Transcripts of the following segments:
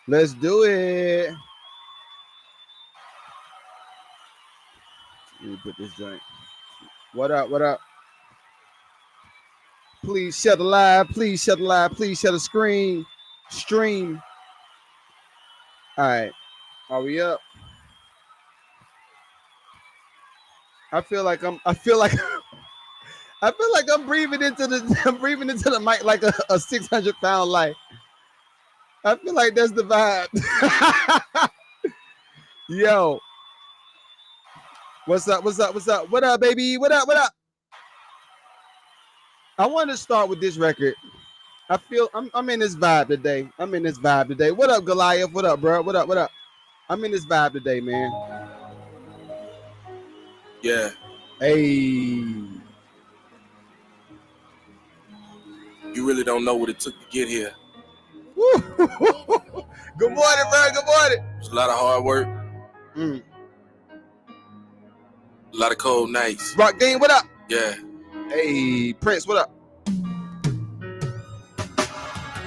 Let's do it. Let me put this joint. What up? What up? Please share the live. Please share the live. Please share the screen. Stream. All right. Are we up? I feel like I'm. I feel like. I feel like I'm breathing into the. I'm breathing into the mic like a 600-pound life. I feel like that's the vibe. Yo, what's up? What's up? What's up? What up, baby? What up? What up? I want to start with this record. I feel I'm in this vibe today. I'm in this vibe today. What up, Goliath? What up, bro? What up? What up? I'm in this vibe today, man. Yeah. Hey. You really don't know what it took to get here. Good morning, bro. Good morning. It's a lot of hard work. Mm. A lot of cold nights. Rock Game, what up? Yeah. Hey, Prince, what up?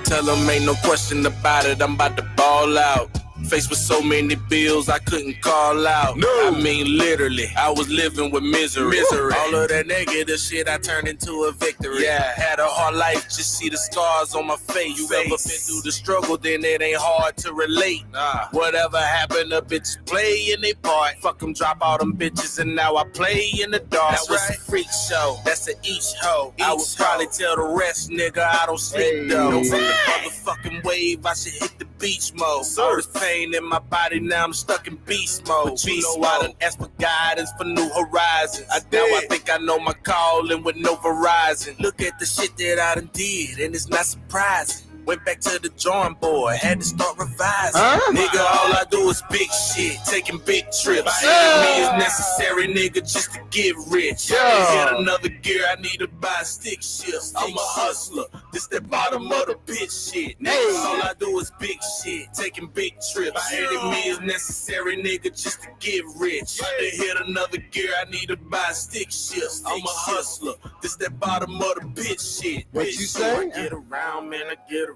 Tell them ain't no question about it, I'm about to ball out. Faced with so many bills I couldn't call out. No. I mean literally, I was living with misery. All of that negative shit I turned into a victory. Yeah. Had a hard life, just see the scars on my face. You ever been through the struggle, then it ain't hard to relate. Nah. Whatever happened, the bitches play in their part. Fuck them, drop all them bitches, and now I play in the dark. That was a freak show, that's a each hoe. I would probably tell the rest, nigga, I don't sleep though. From the motherfucking wave, I should hit the beach mode. All this pain in my body, now I'm stuck in beast mode. But you know I done asked for guidance for new horizons. Now I think I know my calling with no Verizon. Look at the shit that I done did, and it's not surprising. Went back to the drawing board, had to start revising. Nigga, all I do is big shit, taking big trips. Me is necessary, nigga, just to get rich. Hit another gear, I need to buy a stick shift. I'm a hustler, this that bottom of the bitch shit. Nigga, all I do is big shit, taking big trips. Me is necessary, nigga, just to get rich. To hit another gear, I need to buy a stick shift. I'm a hustler, this that bottom of the bitch shit. What you say? I get around, man, I get around.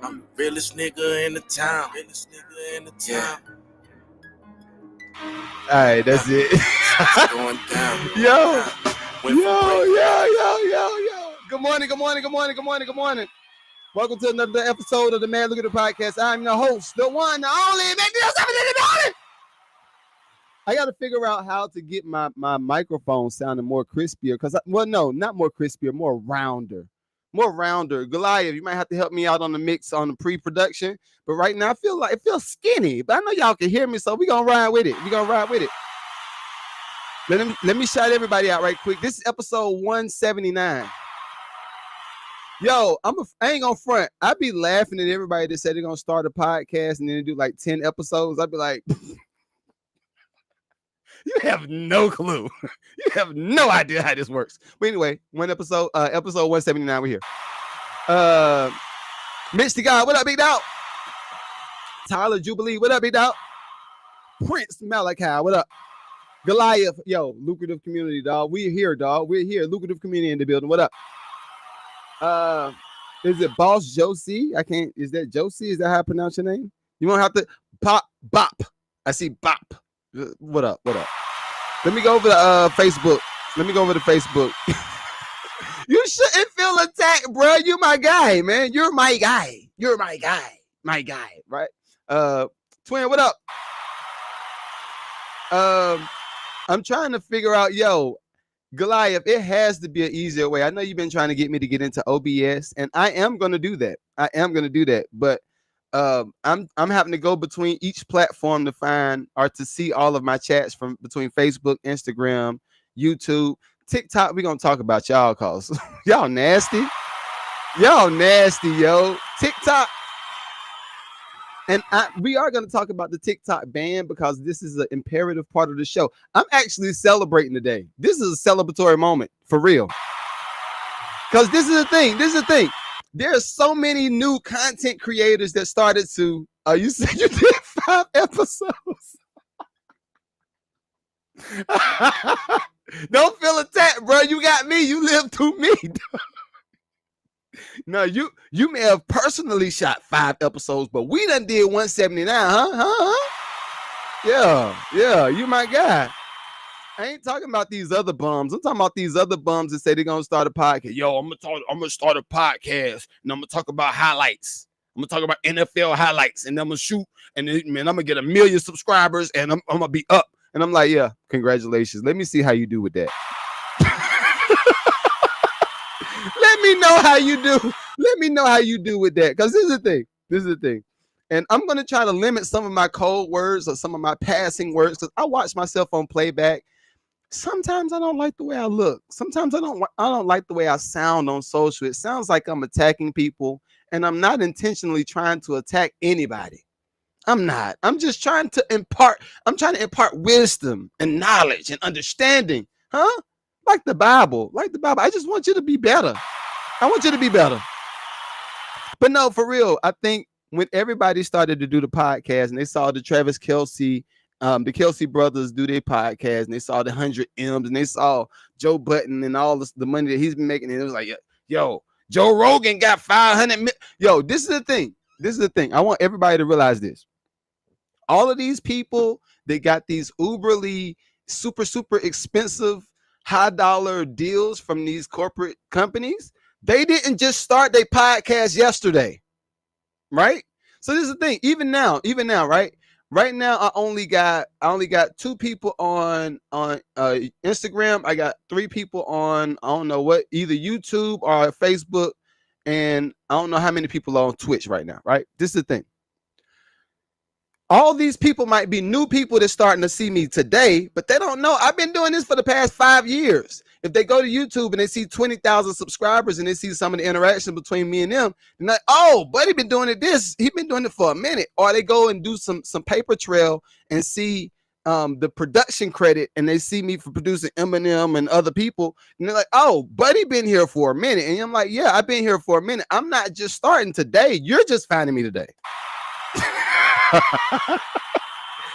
I'm the realest nigga in the town. Yeah. All right, that's it. Going down. Yo. Good morning, good morning, good morning, good morning, good morning. Welcome to another episode of the Man Lucrative Podcast. I'm your host, the one, the only, I got to figure out how to get my microphone sounding more crispier. Not more crispier, more rounder. Goliath, you might have to help me out on the mix on the pre-production. But right now, I feel like it feels skinny. But I know y'all can hear me, so we're going to ride with it. Let me shout everybody out right quick. This is episode 179. Yo, I ain't gonna front. I be laughing at everybody that said they're gonna start a podcast and then do like 10 episodes. I'd be like, you have no clue. You have no idea how this works. But anyway, episode 179, we're here. Mitch the guy, what up, big dog? Tyler Jubilee, what up, big dog? Prince Malachi, what up? Goliath, yo, Lucrative Community, dog. We're here, dog. We're here. Lucrative Community in the building. What up? Is it Boss Josie? Is that Josie? Is that how I pronounce your name? You won't have to bop. I see bop. What up? Let me go over to Facebook. You shouldn't feel attacked, bro. You're my guy, man. You're my guy. Right? Twin, what up? I'm trying to figure out, Goliath, it has to be an easier way. I know you've been trying to get me to get into OBS, and I am going to do that. But I'm having to go between each platform to find or to see all of my chats from between Facebook, Instagram, YouTube, TikTok. We're going to talk about y'all cause y'all nasty, yo. TikTok. And we are going to talk about the TikTok ban because this is an imperative part of the show. I'm actually celebrating today. This is a celebratory moment for real. Because this is the thing. There are so many new content creators that started to. You said you did 5 episodes. Don't feel attacked, bro. You got me. You live through me. No, you may have personally shot 5 episodes, but we done did 179, huh? Yeah, you my guy. I ain't talking about these other bums. I'm talking about these other bums that say they're gonna start a podcast. Yo, I'm gonna start a podcast and I'm gonna talk about highlights. I'm gonna talk about NFL highlights and I'm gonna shoot and then, man, I'm gonna get 1 million subscribers and I'm gonna be up. And I'm like, yeah, congratulations. Let me see how you do with that. Let me know how you do. Let me know how you do with that. Because this is the thing. This is the thing. And I'm going to try to limit some of my code words or some of my passing words because I watch myself on playback. Sometimes I don't like the way I look. Sometimes I don't like the way I sound on social. It sounds like I'm attacking people, and I'm not intentionally trying to attack anybody. I'm not. I'm just trying to impart. I'm trying to impart wisdom and knowledge and understanding. Huh? Like the Bible. Like the Bible. I just want you to be better. I want you to be better. But no, for real, I think when everybody started to do the podcast and they saw the Travis Kelce, the Kelce brothers do their podcast, and they saw the 100 M's, and they saw Joe Button and all the money that he's been making, and it was like, yo, Joe Rogan got 500 million. Yo, this is the thing. This is the thing. I want everybody to realize this. All of these people that got these uberly, super expensive, high dollar deals from these corporate companies, they didn't just start their podcast yesterday, right? So this is the thing. Even now, right? Right now, I only got 2 people on Instagram. I got 3 people on, I don't know what, either YouTube or Facebook, and I don't know how many people are on Twitch right now, right? This is the thing. All these people might be new people that's starting to see me today, but they don't know I've been doing this for the past 5 years. If they go to YouTube and they see 20,000 subscribers and they see some of the interaction between me and them, they're like, oh, buddy been doing it he's been doing it for a minute. Or they go and do some paper trail and see the production credit, and they see me for producing Eminem and other people, and they're like, oh, buddy been here for a minute. And I'm like, yeah, I've been here for a minute. I'm not just starting today. You're just finding me today.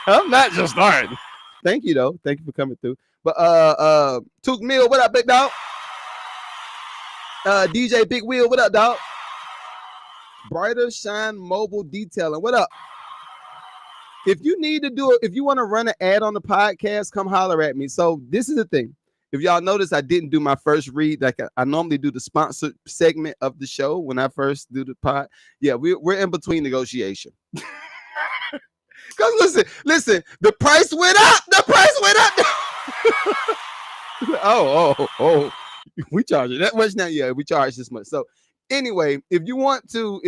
I'm not just starting. Thank you though. Thank you for coming through. But Took Mill, what up, big dog? DJ Big Wheel, what up, dog? Brighter Shine Mobile Detailing, what up? If you need to do it, if you want to run an ad on the podcast, come holler at me. So this is the thing. If y'all notice, I didn't do my first read. Like I normally do the sponsored segment of the show when I first do the pod. Yeah, we're in between negotiation. Because listen, the price went up. The price went up. oh, we charge it that much now. Yeah, we charge this much. So anyway, if you want to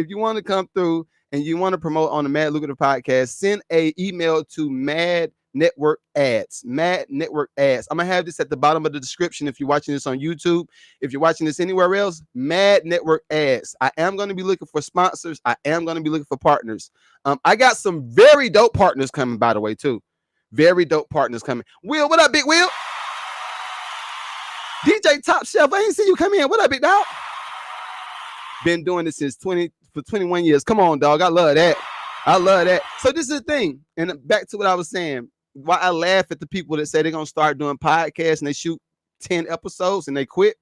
come through and you want to promote on the Mad Lucrative podcast, send a email to Mad Network Ads. Mad Network Ads. I'm gonna have this at the bottom of the description if you're watching this on YouTube. If you're watching this anywhere else, Mad Network Ads. I am gonna be looking for sponsors. I am gonna be looking for partners. I got some very dope partners coming, by the way, too. Very dope partners coming. Will, what up, Big Will? DJ Top Shelf, I ain't see you come in. What up, big dog? Been doing this since 21 years. Come on, dog. I love that. I love that. So this is the thing. And back to what I was saying. Why I laugh at the people that say they're going to start doing podcasts and they shoot 10 episodes and they quit.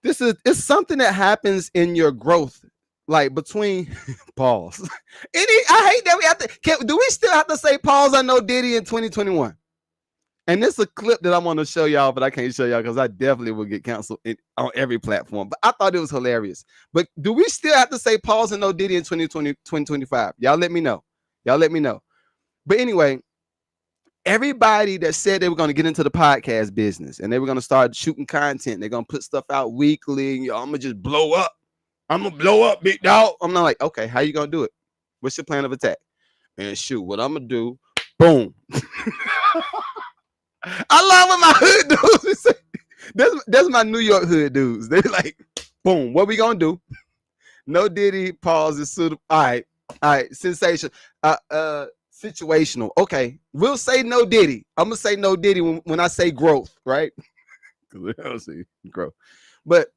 It's something that happens in your growth. Like between pause. I hate that we have to. Do we still have to say pause on No Diddy in 2021? And this is a clip that I want to show y'all, but I can't show y'all because I definitely will get canceled on every platform. But I thought it was hilarious. But do we still have to say pause and No Diddy in 2025? Y'all let me know. Y'all let me know. But anyway, everybody that said they were going to get into the podcast business and they were going to start shooting content, they're going to put stuff out weekly. Yo, I'm going to just blow up. I'm going to blow up, big dog. I'm not like, okay, how you going to do it? What's your plan of attack? And shoot, what I'm going to do, boom. I love what my hood dudes say. That's my New York hood dudes. They're like, boom, what we going to do? No Diddy, pause is suitable. All right, sensation. Situational. Okay, we'll say No Diddy. I'm going to say No Diddy when I say growth, right? Because I don't see growth. But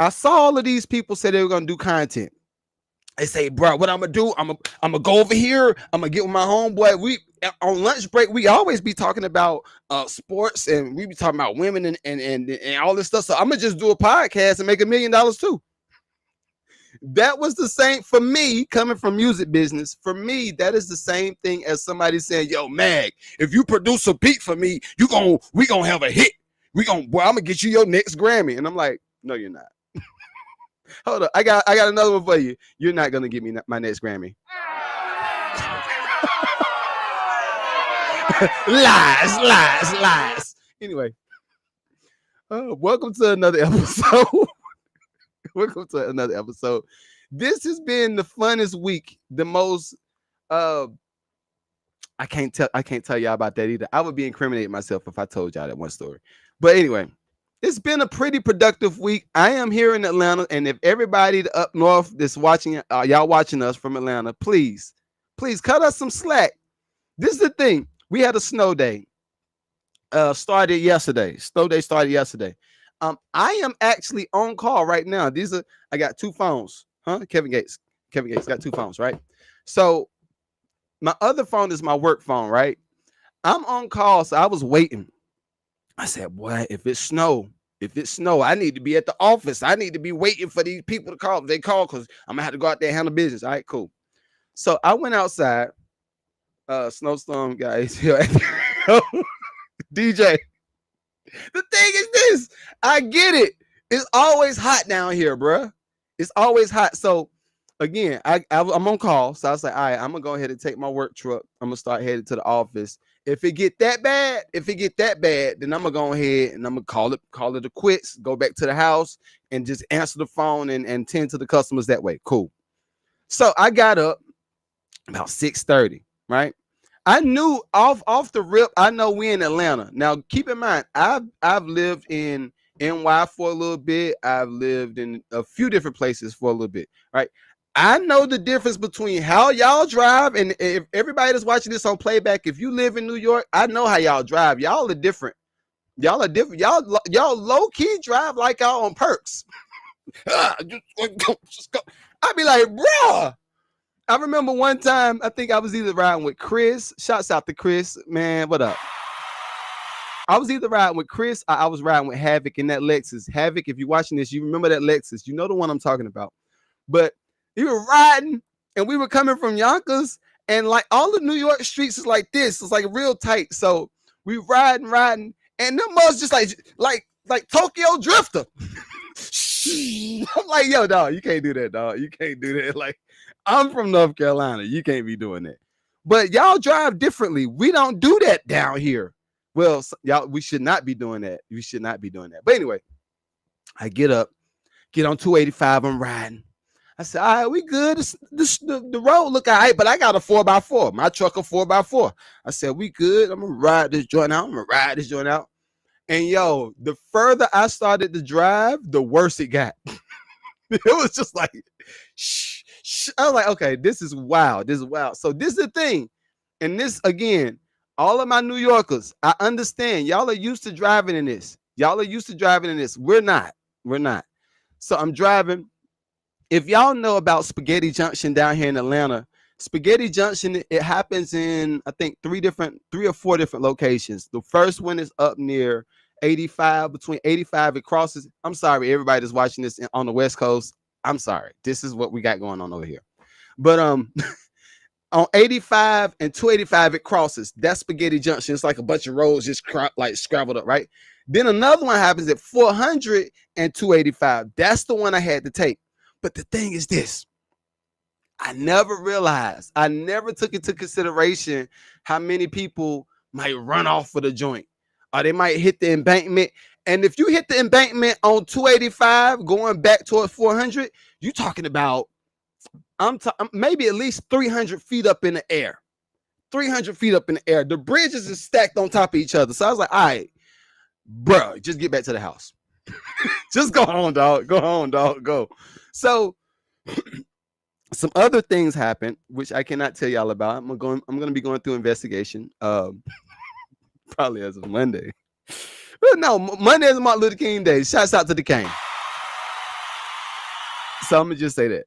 I saw all of these people say they were going to do content. They say, bro, what I'm going to do, I'm going to go over here. I'm going to get with my homeboy. We on lunch break, we always be talking about sports and we be talking about women and all this stuff. So I'm going to just do a podcast and make $1 million too. That was the same for me coming from music business. For me, that is the same thing as somebody saying, "Yo, Mag, if you produce a beat for me, we gonna have a hit. Boy, I'm gonna get you your next Grammy." And I'm like, "No, you're not. Hold up, I got another one for you. You're not gonna get me my next Grammy." Lies, lies, lies. Anyway, welcome to another episode. Welcome to another episode. This has been the funnest week. The most I can't tell y'all about that either. I would be incriminating myself if I told y'all that one story. But anyway, it's been a pretty productive week. I am here in Atlanta, and if everybody up north that's watching, y'all watching us from Atlanta, please cut us some slack. This is the thing. We had a snow day. Started yesterday. Snow day started yesterday. I am actually on call right now. I got two phones. Kevin Gates got two phones, right? So my other phone is my work phone, right? I'm on call, so I was waiting. I said, boy, if it snow, I need to be at the office. I need to be waiting for these people to call. They call because I'm gonna have to go out there and handle business. All right, cool. So I went outside. Snowstorm guys here. DJ. The thing is this. I get it. It's always hot down here, bruh. It's always hot. So again, I'm on call. So I was like, all right, I'm gonna go ahead and take my work truck. I'm gonna start headed to the office. If it get that bad, then I'm gonna go ahead and I'm gonna call it a quits, go back to the house and just answer the phone and tend to the customers that way. Cool. So I got up about 6:30, right? I knew off the rip, I know we in Atlanta. Now, keep in mind, I've lived in NY for a little bit. I've lived in a few different places for a little bit, right? I know the difference between how y'all drive, and if everybody that's watching this on playback, if you live in New York, I know how y'all drive. Y'all are different. Y'all are different. Y'all low key drive like y'all on perks. Just go. I'd be like, bruh. I remember one time, I think I was either riding with Chris. Shouts out to Chris, man. What up? I was either riding with Chris or I was riding with Havoc in that Lexus. Havoc, if you're watching this, you remember that Lexus. You know the one I'm talking about. But we were riding and we were coming from Yonkers, and like all the New York streets is like this. It's like real tight. So we riding, and them was just like Tokyo Drifter. I'm like, yo, dog, you can't do that, dog. You can't do that. Like, I'm from North Carolina. You can't be doing that. But y'all drive differently. We don't do that down here. Well, y'all, we should not be doing that. We should not be doing that. But anyway, I get up, get on 285. I'm riding. I said, all right, we good. The road look all right, but I got a 4x4. My truck a 4x4. I said, we good. I'm going to ride this joint out. And yo, the further I started to drive, the worse it got. It was just like, shh. I was like, okay, this is wild. So this is the thing. And this, again, all of my New Yorkers, I understand. Y'all are used to driving in this. We're not. So I'm driving. If y'all know about Spaghetti Junction down here in Atlanta, Spaghetti Junction, it happens in, I think, three or four different locations. The first one is up near 85, between 85, it crosses. I'm sorry, everybody that's watching this on the West Coast. I'm sorry. This is what we got going on over here. But on 85 and 285, it crosses. That's Spaghetti Junction. It's like a bunch of roads just like scrabbled up, right? Then another one happens at 400 and 285. That's the one I had to take. But the thing is this. I never took into consideration how many people might run off of the joint, or they might hit the embankment. And if you hit the embankment on 285 going back towards 400, you're talking about maybe at least 300 feet up in the air. 300 feet up in the air. The bridges is stacked on top of each other. So I was like, all right, bro, just get back to the house. Just go home, dog. Go. So some other things happened, which I cannot tell y'all about. I'm gonna be going through investigation. Probably as of Monday. Well, no, Monday is Martin Luther King Day. Shouts out to the King. So I'm gonna just say that.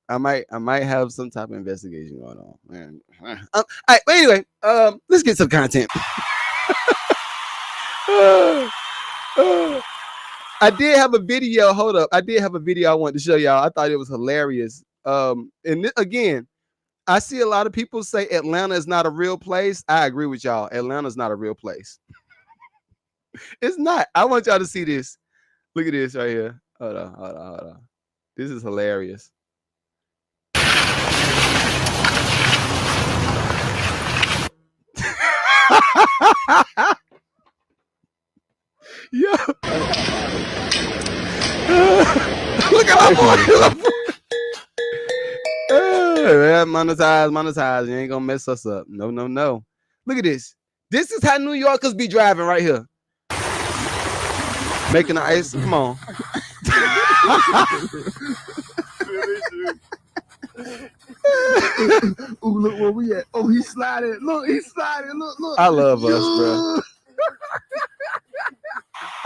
I might have some type of investigation going on. Man. All right, but anyway, let's get some content. I did have a video. Hold up. I did have a video I wanted to show y'all. I thought it was hilarious. Again, I see a lot of people say Atlanta is not a real place. I agree with y'all. Atlanta's not a real place. It's not. I want y'all to see this. Look at this right here. Hold on. This is hilarious. Yeah. Look at my boy. Monetize. You ain't gonna mess us up. No. Look at this. This is how New Yorkers be driving right here. Making the ice. Come on. Ooh, look where we at. Oh, he's sliding. Look, he's sliding. Look. I love us, bro.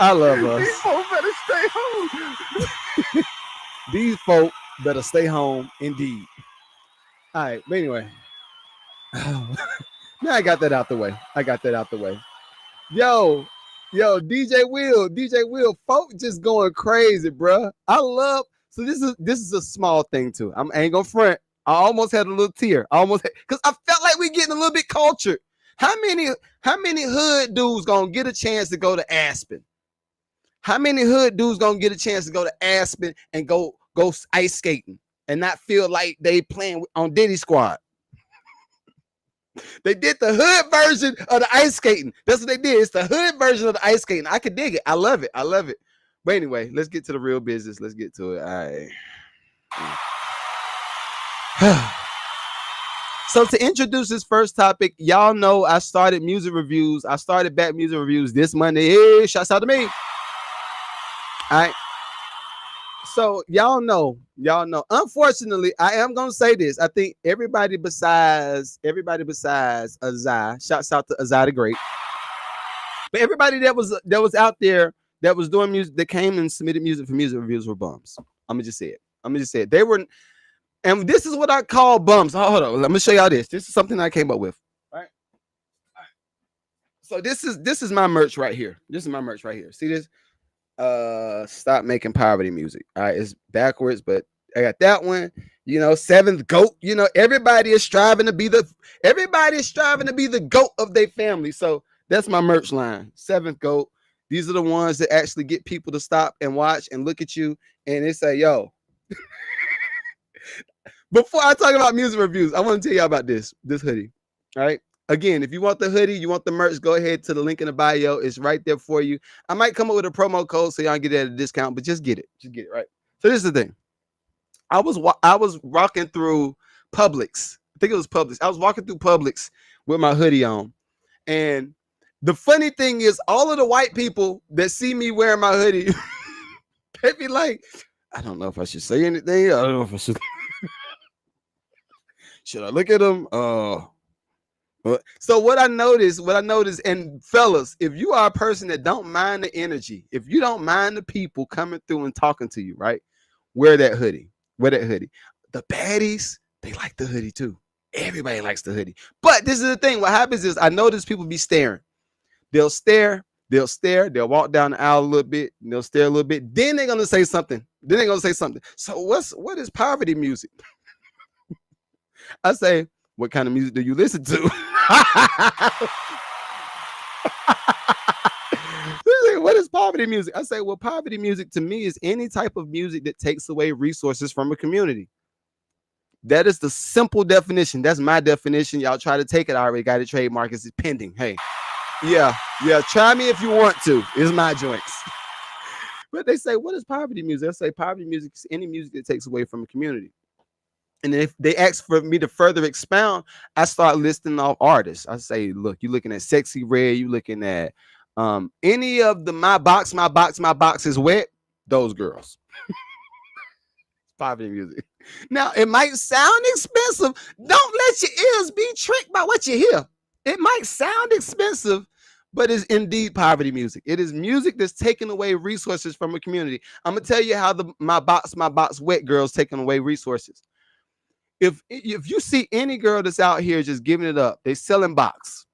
I love us. These folks better stay home. These folk better stay home, indeed. All right, but anyway. Now I got that out the way. Yo, DJ Will, folk just going crazy, bro. I love. So this is a small thing too. I ain't gonna front. I almost had a little tear. Because I felt like we getting a little bit cultured. How many hood dudes gonna get a chance to go to Aspen? How many hood dudes gonna get a chance to go to Aspen and go ice skating and not feel like they playing on Diddy Squad? They did the hood version of the ice skating. That's what they did. It's the hood version of the ice skating. I can dig it. I love it. But anyway, let's get to the real business. Let's get to it. All right. So to introduce this first topic, y'all know I started music reviews. I started back music reviews this Monday. Hey, shouts out to me. All right. So y'all know. Unfortunately, I am gonna say this. I think everybody besides Azai, shouts out to Azai the Great. But everybody that was out there that was doing music, that came and submitted music for music reviews were bums. I'm gonna just say it. They were, and this is what I call bums. Hold on, let me show y'all this. This is something I came up with. All right. So this is my merch right here. See this? Stop making poverty music. All right, it's backwards, but I got that one. Seventh goat. Everybody is striving to be the goat of their family. So that's my merch line. Seventh goat. These are the ones that actually get people to stop and watch and look at you and they say, yo. Before I talk about music reviews, I want to tell y'all about this hoodie. All right. Again, if you want the hoodie, you want the merch, go ahead to the link in the bio. It's right there for you. I might come up with a promo code so y'all get it at a discount, but just get it. Right? So this is the thing. I was walking through Publix. I think it was Publix. I was walking through Publix with my hoodie on. And the funny thing is, all of the white people that see me wearing my hoodie, they be like, I don't know if I should say anything. I don't know if I should. Should I look at them? So what I noticed, and fellas, if you are a person that don't mind the energy, if you don't mind the people coming through and talking to you, right? Wear that hoodie. The baddies, they like the hoodie too. Everybody likes the hoodie. But this is the thing. What happens is I notice people be staring. They'll stare. They'll walk down the aisle a little bit. And they'll stare a little bit. Then they're gonna say something. So what is poverty music? I say, what kind of music do you listen to? What is poverty music? I say, well, poverty music to me is any type of music that takes away resources from a community. That is the simple definition. That's my definition. Y'all try to take it. I already got it. Trademark is pending. Hey, yeah. Try me if you want to. It's my joints. But they say, what is poverty music? I say, poverty music is any music that takes away from a community. And if they ask for me to further expound, I start listing off artists. I say, look, you're looking at Sexy Red. You're looking at any of the my box is wet. Those girls. Poverty music. Now, it might sound expensive. Don't let your ears be tricked by what you hear. It might sound expensive, but it's indeed poverty music. It is music that's taking away resources from a community. I'm going to tell you how the my box wet girls taking away resources. If you see any girl that's out here just giving it up, they selling box.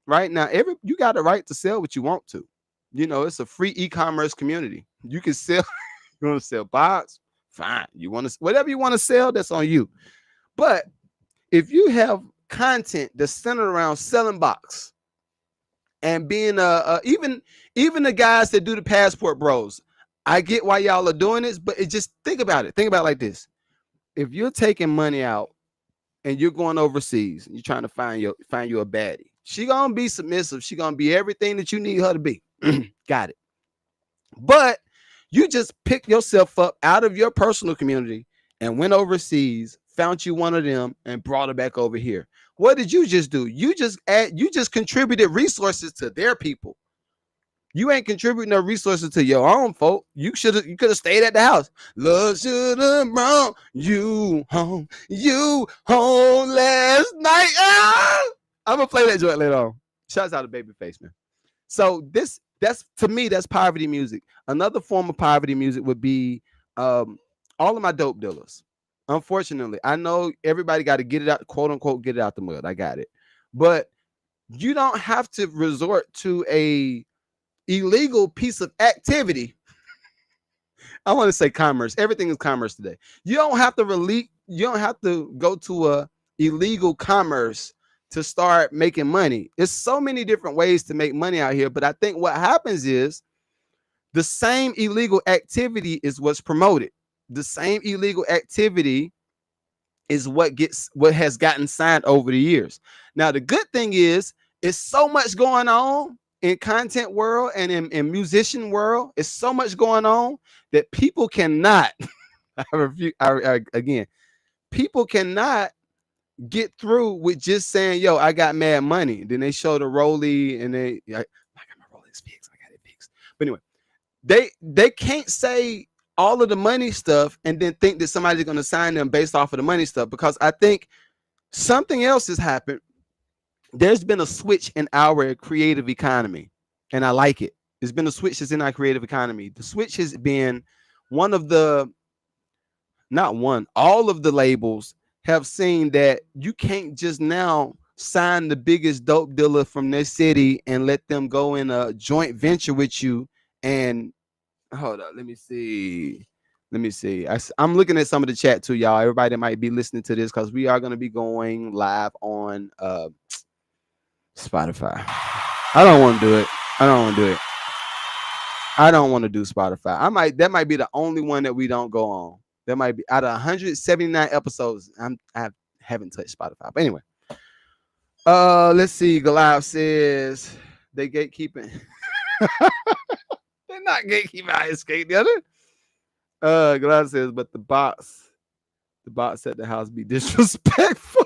Right now, you got the right to sell what you want to. It's a free e-commerce community. You can sell. You want to sell box? Fine. You want to whatever you want to sell, that's on you. But if you have content that's centered around selling box and being even the guys that do the passport bros, I get why y'all are doing this, but it just think about it. Think about it like this: if you're taking money out and you're going overseas, and you're trying to find you a baddie, she gonna be submissive. She gonna be everything that you need her to be. Got it. But you just picked yourself up out of your personal community and went overseas, found you one of them, and brought her back over here. What did you just do? You just contributed resources to their people. You ain't contributing no resources to your own folk. You could have stayed at the house. Love should have brought you home last night. Ah! I'm gonna play that joint later on. Shouts out to Babyface, man. So that's to me, that's poverty music. Another form of poverty music would be all of my dope dealers. Unfortunately, I know everybody got to get it out, quote unquote, get it out the mud. I got it. But you don't have to resort to a illegal piece of activity. I want to say commerce. Everything is commerce today. You don't have to go to a illegal commerce to start making money. There's so many different ways to make money out here, but I think what happens is the same illegal activity is what's promoted. The same illegal activity is what has gotten signed over the years. Now, the good thing is it's so much going on in content world and in musician world. It's so much going on that people cannot again, people cannot get through with just saying, yo, I got mad money. Then they show the Rolly and I got my Rolex fixed. I got it fixed. But anyway, they can't say all of the money stuff and then think that somebody's going to sign them based off of the money stuff, because I think something else has happened. There's been a switch in our creative economy, and I like it. There's been a switch that's in our creative economy. The switch has been all of the labels have seen that you can't just now sign the biggest dope dealer from their city and let them go in a joint venture with you. And hold up, let me see. I'm looking at some of the chat too, y'all. Everybody that might be listening to this, because we are going to be going live on Spotify. I don't want to do it. I don't want to do Spotify. That might be the only one that we don't go on. That might be out of 179 episodes. I haven't touched Spotify. But anyway, let's see. Goliath says they gatekeeping. They're not gatekeeping. I escaped the other. Goliath says, but the box at the house be disrespectful.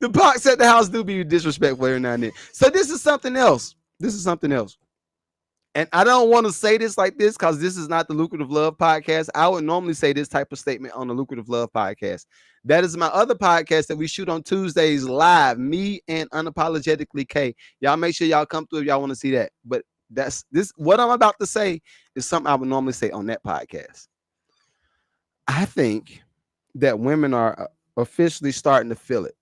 The box at the house do be disrespectful every now and then. So this is something else. And I don't want to say this like this because this is not the Lucrative Love podcast. I would normally say this type of statement on the Lucrative Love podcast. That is my other podcast that we shoot on Tuesdays live, me and Unapologetically K. Y'all make sure y'all come through if y'all want to see that. But what I'm about to say is something I would normally say on that podcast. I think that women are officially starting to feel it.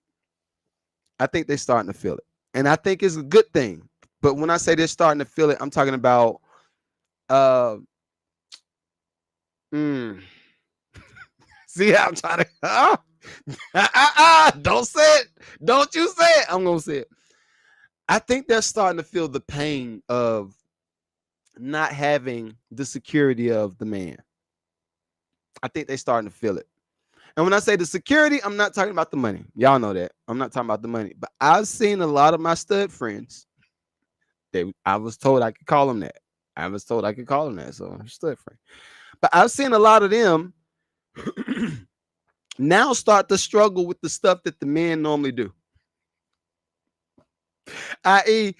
I think they're starting to feel it. And I think it's a good thing. But when I say they're starting to feel it, I'm talking about see how I'm trying to don't say it. Don't you say it. I'm gonna say it. I think they're starting to feel the pain of not having the security of the man. I think they're starting to feel it. And when I say the security, I'm not talking about the money. Y'all know that. I'm not talking about the money. But I've seen a lot of my stud friends. I was told I could call them that. So I'm stud friend. But I've seen a lot of them now start to struggle with the stuff that the men normally do. I.e.,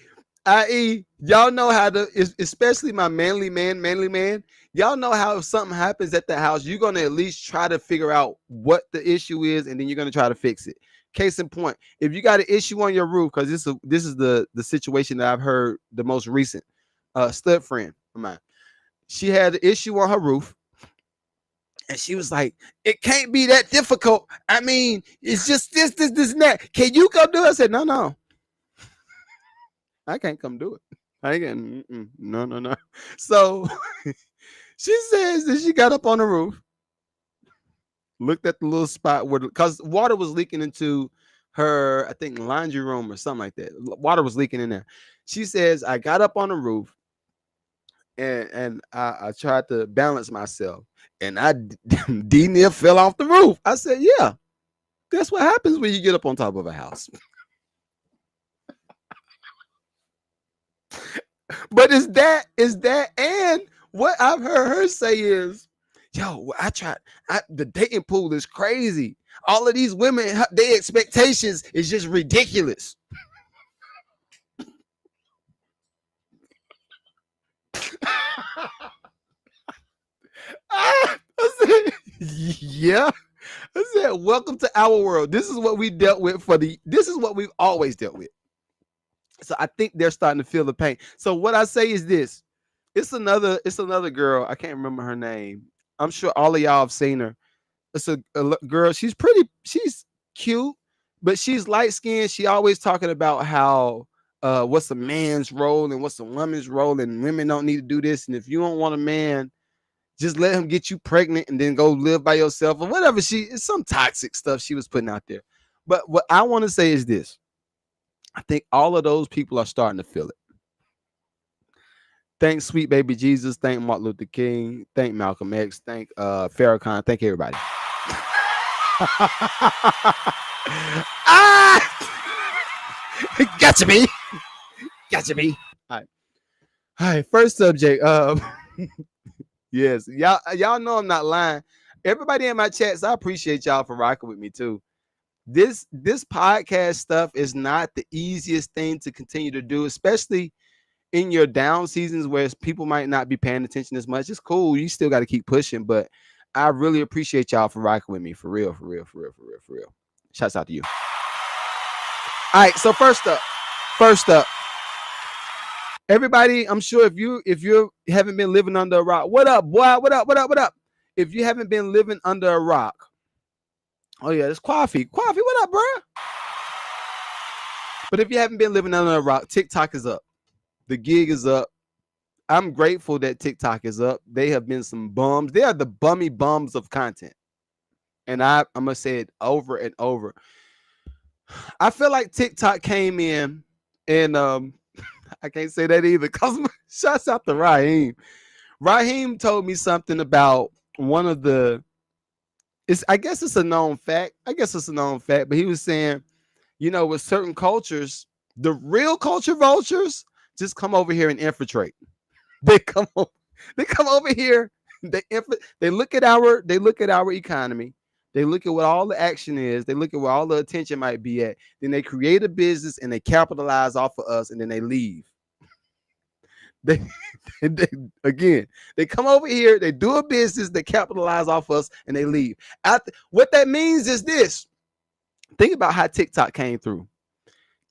y'all know how to, especially my manly man, y'all know how if something happens at the house, you're going to at least try to figure out what the issue is, and then you're going to try to fix it. Case in point, if you got an issue on your roof, because this is the situation that I've heard the most recent, stud friend of mine, she had an issue on her roof, and she was like, it can't be that difficult. I mean, it's just this, and that. Can you come do it? I said, no. I can't come do it. I ain't getting no, no, no. So she says that she got up on the roof, looked at the little spot where, because water was leaking into her, I think, laundry room or something like that. Water was leaking in there. She says, I got up on the roof and I tried to balance myself, and I D near fell off the roof. I said, yeah, that's what happens when you get up on top of a house. But is that and what I've heard her say is, yo, I tried. The dating pool is crazy. All of these women, their expectations is just ridiculous. I said, yeah. I said, welcome to our world. This is what we dealt with this is what we've always dealt with. So I think they're starting to feel the pain. So what I say is this. It's another girl. I can't remember her name. I'm sure all of y'all have seen her. It's a girl. She's cute, but she's light skinned. She always talking about how what's a man's role and what's a woman's role, and women don't need to do this. And if you don't want a man, just let him get you pregnant and then go live by yourself or whatever. It's some toxic stuff she was putting out there. But what I want to say is this. I think all of those people are starting to feel it. Thank sweet baby Jesus. Thank Martin Luther King. Thank Malcolm X. Thank Farrakhan. Thank everybody. Gotcha me. Gotcha me. All right. All right. First subject. Yes. Y'all know I'm not lying. Everybody in my chats, I appreciate y'all for rocking with me too. This podcast stuff is not the easiest thing to continue to do, especially in your down seasons where people might not be paying attention as much. It's cool. You still got to keep pushing, but I really appreciate y'all for rocking with me. For real, for real, for real, for real, for real. Shouts out to you. All right. So first up, everybody, I'm sure if you haven't been living under a rock, what up, boy? What up? What up? What up? If you haven't been living under a rock, oh yeah, it's coffee. Coffee, what up, bro? But if you haven't been living under a rock, TikTok is up. The gig is up. I'm grateful that TikTok is up. They have been some bums. They are the bummy bums of content. And I'm gonna say it over and over. I feel like TikTok came in and I can't say that either. Cause shouts out to Raheem. Raheem told me something about one of the I guess it's a known fact. But he was saying, with certain cultures, the real culture vultures just come over here and infiltrate. They come over, they come over here. They look at our economy. They look at what all the action is. They look at where all the attention might be at. Then they create a business and they capitalize off of us, and then they leave. They, again, they come over here, they do a business, they capitalize off us, and they leave. What that means is this. Think about how TikTok came through.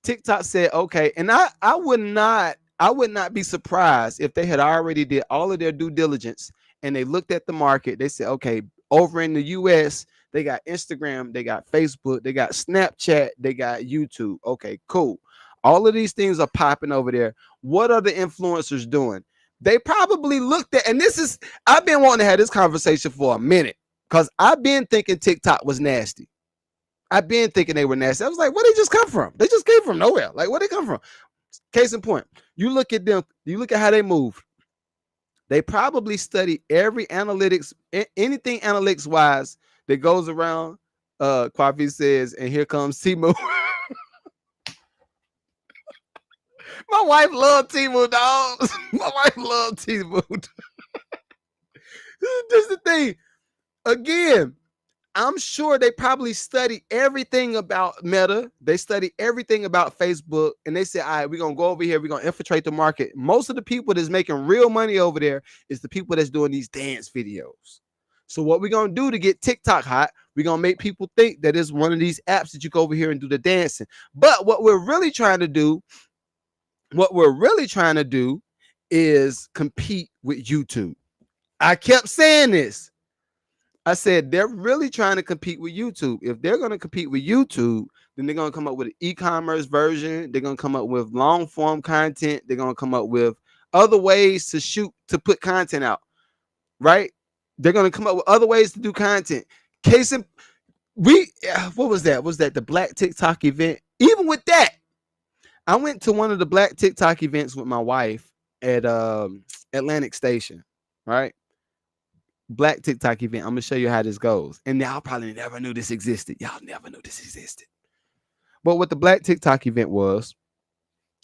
TikTok said, okay, and I would not be surprised if they had already did all of their due diligence and they looked at the market. They said, okay, over in the US, they got Instagram, they got Facebook, they got Snapchat, they got YouTube. Okay, cool. All of these things are popping over there. What are the influencers doing? They probably looked at, and I've been wanting to have this conversation for a minute because I've been thinking TikTok was nasty. I've been thinking they were nasty. I was like, where they just come from? They just came from nowhere. Like, where they come from? Case in point, you look at them, you look at how they move. They probably study every analytics, anything analytics wise that goes around. Kwafi says, and here comes Timu. My wife loved Timu, dog. My wife loved Timu. This is the thing. Again, I'm sure they probably study everything about Meta. They study everything about Facebook. And they say, all right, we're going to go over here. We're going to infiltrate the market. Most of the people that's making real money over there is the people that's doing these dance videos. So what we're going to do to get TikTok hot, we're going to make people think that it's one of these apps that you go over here and do the dancing. But what we're really trying to do is compete with YouTube. I kept saying this. I said they're really trying to compete with YouTube. If they're going to compete with YouTube, then they're going to come up with an e-commerce version. They're going to come up with long form content. They're going to come up with other ways to put content out, right? They're going to come up with other ways to do content. Case in what was that? Was that the Black TikTok event? Even with that, I went to one of the Black TikTok events with my wife at Atlantic Station, right? Black TikTok event. I'm gonna show you how this goes. And y'all probably never knew this existed. Y'all never knew this existed. But what the Black TikTok event was,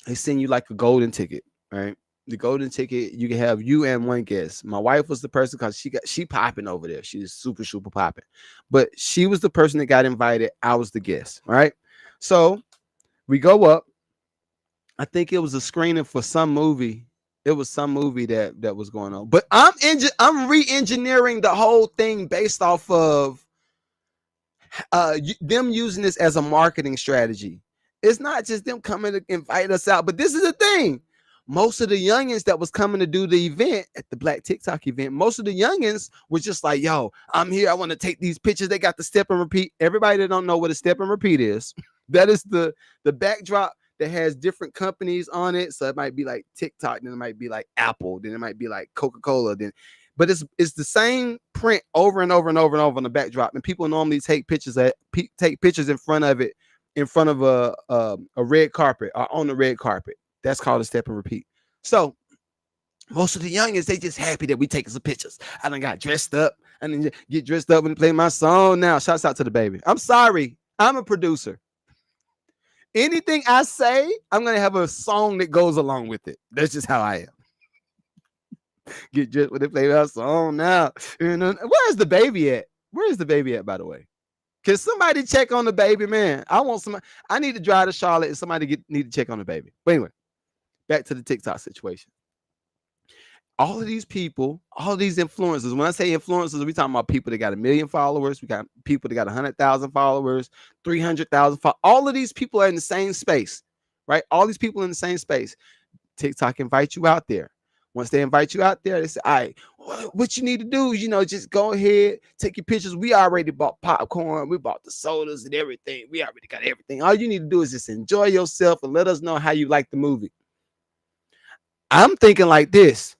they send you like a golden ticket, right? The golden ticket, you can have you and one guest. My wife was the person because she popping over there. She's super, super popping. But she was the person that got invited. I was the guest, right? So we go up. I think it was a screening for some movie. It was some movie that was going on. But I'm re-engineering the whole thing based off of them using this as a marketing strategy. It's not just them coming to invite us out, but this is the thing. Most of the youngins that was coming to do the event at the Black TikTok event, most of the youngins were just like, yo, I'm here. I want to take these pictures. They got the step and repeat. Everybody that don't know what a step and repeat is, that is the backdrop that has different companies on it. So it might be like TikTok, then it might be like Apple, then it might be like Coca-Cola, then but it's the same print over and over and over and over on the backdrop. And people normally take pictures in front of it, in front of a red carpet or on the red carpet. That's called a step and repeat. So most of the youngins, they just happy that we taking some pictures. I done got dressed up. I didn't get dressed up when they play my song now. Shouts out to the baby. I'm sorry. I'm a producer. Anything I say, I'm going to have a song that goes along with it. That's just how I am. Get dressed when they play my song now. Where's the baby at? Where is the baby at, by the way? Can somebody check on the baby, man? I need to drive to Charlotte and somebody need to check on the baby. But anyway, back to the TikTok situation. All of these people, all of these influencers, when I say influencers, we talking about people that got 1 million followers. We got people that got 100,000 followers, 300,000 followers. All of these people are in the same space, right? All these people in the same space. TikTok invite you out there. Once they invite you out there, they say, all right, what you need to do is, just go ahead, take your pictures. We already bought popcorn. We bought the sodas and everything. We already got everything. All you need to do is just enjoy yourself and let us know how you like the movie. I'm thinking like this.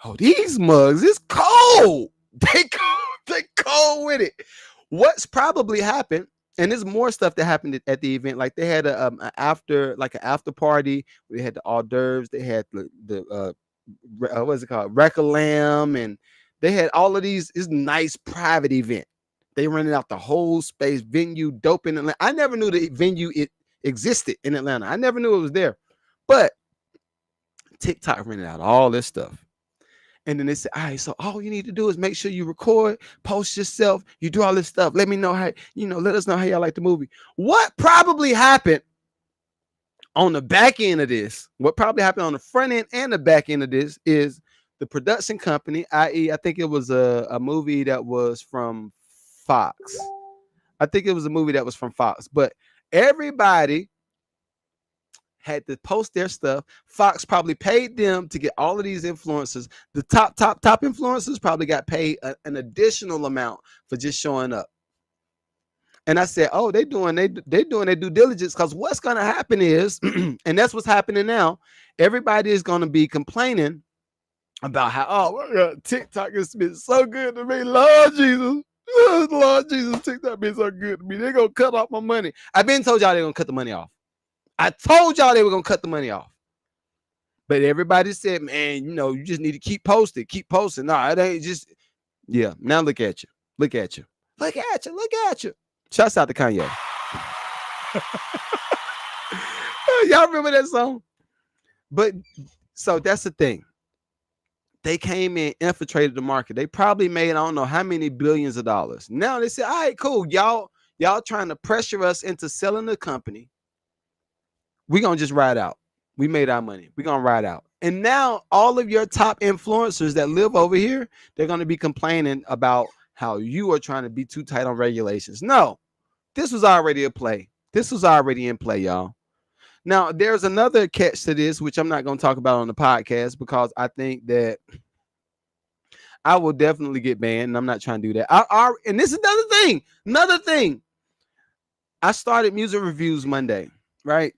Oh, these mugs is cold. They cold with it. What's probably happened, and there's more stuff that happened at the event. Like they had an after party. We had the hors d'oeuvres. They had the what's it called, Recalam, and they had all of these. It's nice private event. They rented out the whole space, venue, dope in Atlanta. I never knew the venue it existed in Atlanta. I never knew it was there, but TikTok rented out all this stuff. And then they said, all right, so all you need to do is make sure you record, post yourself, you do all this stuff. Let me know how, let us know how y'all like the movie. What probably happened on the back end of this, what probably happened on the front end and the back end of this is the production company, i.e., I think it was a movie that was from Fox. But everybody had to post their stuff. Fox probably paid them to get all of these influencers. The top influencers probably got paid an additional amount for just showing up. And I said, oh, they're doing their due diligence, because what's going to happen is, and that's what's happening now, everybody is going to be complaining about how, TikTok has been so good to me. Lord Jesus, TikTok been so good to me. They're going to cut off my money. I've been told y'all they're going to cut the money off. I told y'all they were going to cut the money off. But everybody said, man, you just need to keep posting. No, it ain't just, yeah. Now look at you. Shouts out to Kanye. Y'all remember that song? But so that's the thing. They came in, infiltrated the market. They probably made, I don't know how many billions of dollars. Now they say, all right, cool. Y'all trying to pressure us into selling the company. We're going to just ride out. We made our money. We're going to ride out. And now all of your top influencers that live over here, they're going to be complaining about how you are trying to be too tight on regulations. No, this was already a play. This was already in play, y'all. Now, there's another catch to this, which I'm not going to talk about on the podcast, because I think that I will definitely get banned, and I'm not trying to do that. And this is another thing. Another thing. I started music reviews Monday, right?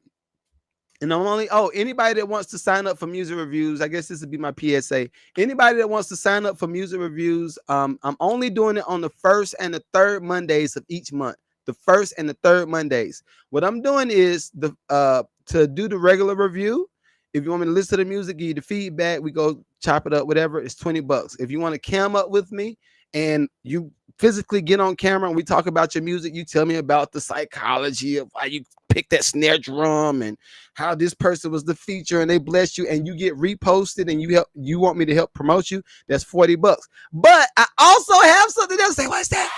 And I'm only anybody that wants to sign up for music reviews, I guess this would be my PSA. Anybody that wants to sign up for music reviews, I'm only doing it on the first and the third Mondays of each month. The first and the third Mondays. What I'm doing is to do the regular review. If you want me to listen to the music, give you the feedback, we go chop it up, whatever. It's $20. If you want to cam up with me and you physically get on camera and we talk about your music, you tell me about the psychology of why you pick that snare drum and how this person was the feature and they blessed you and you get reposted and you want me to help promote you, that's $40. But I also have something else. Say, what's that?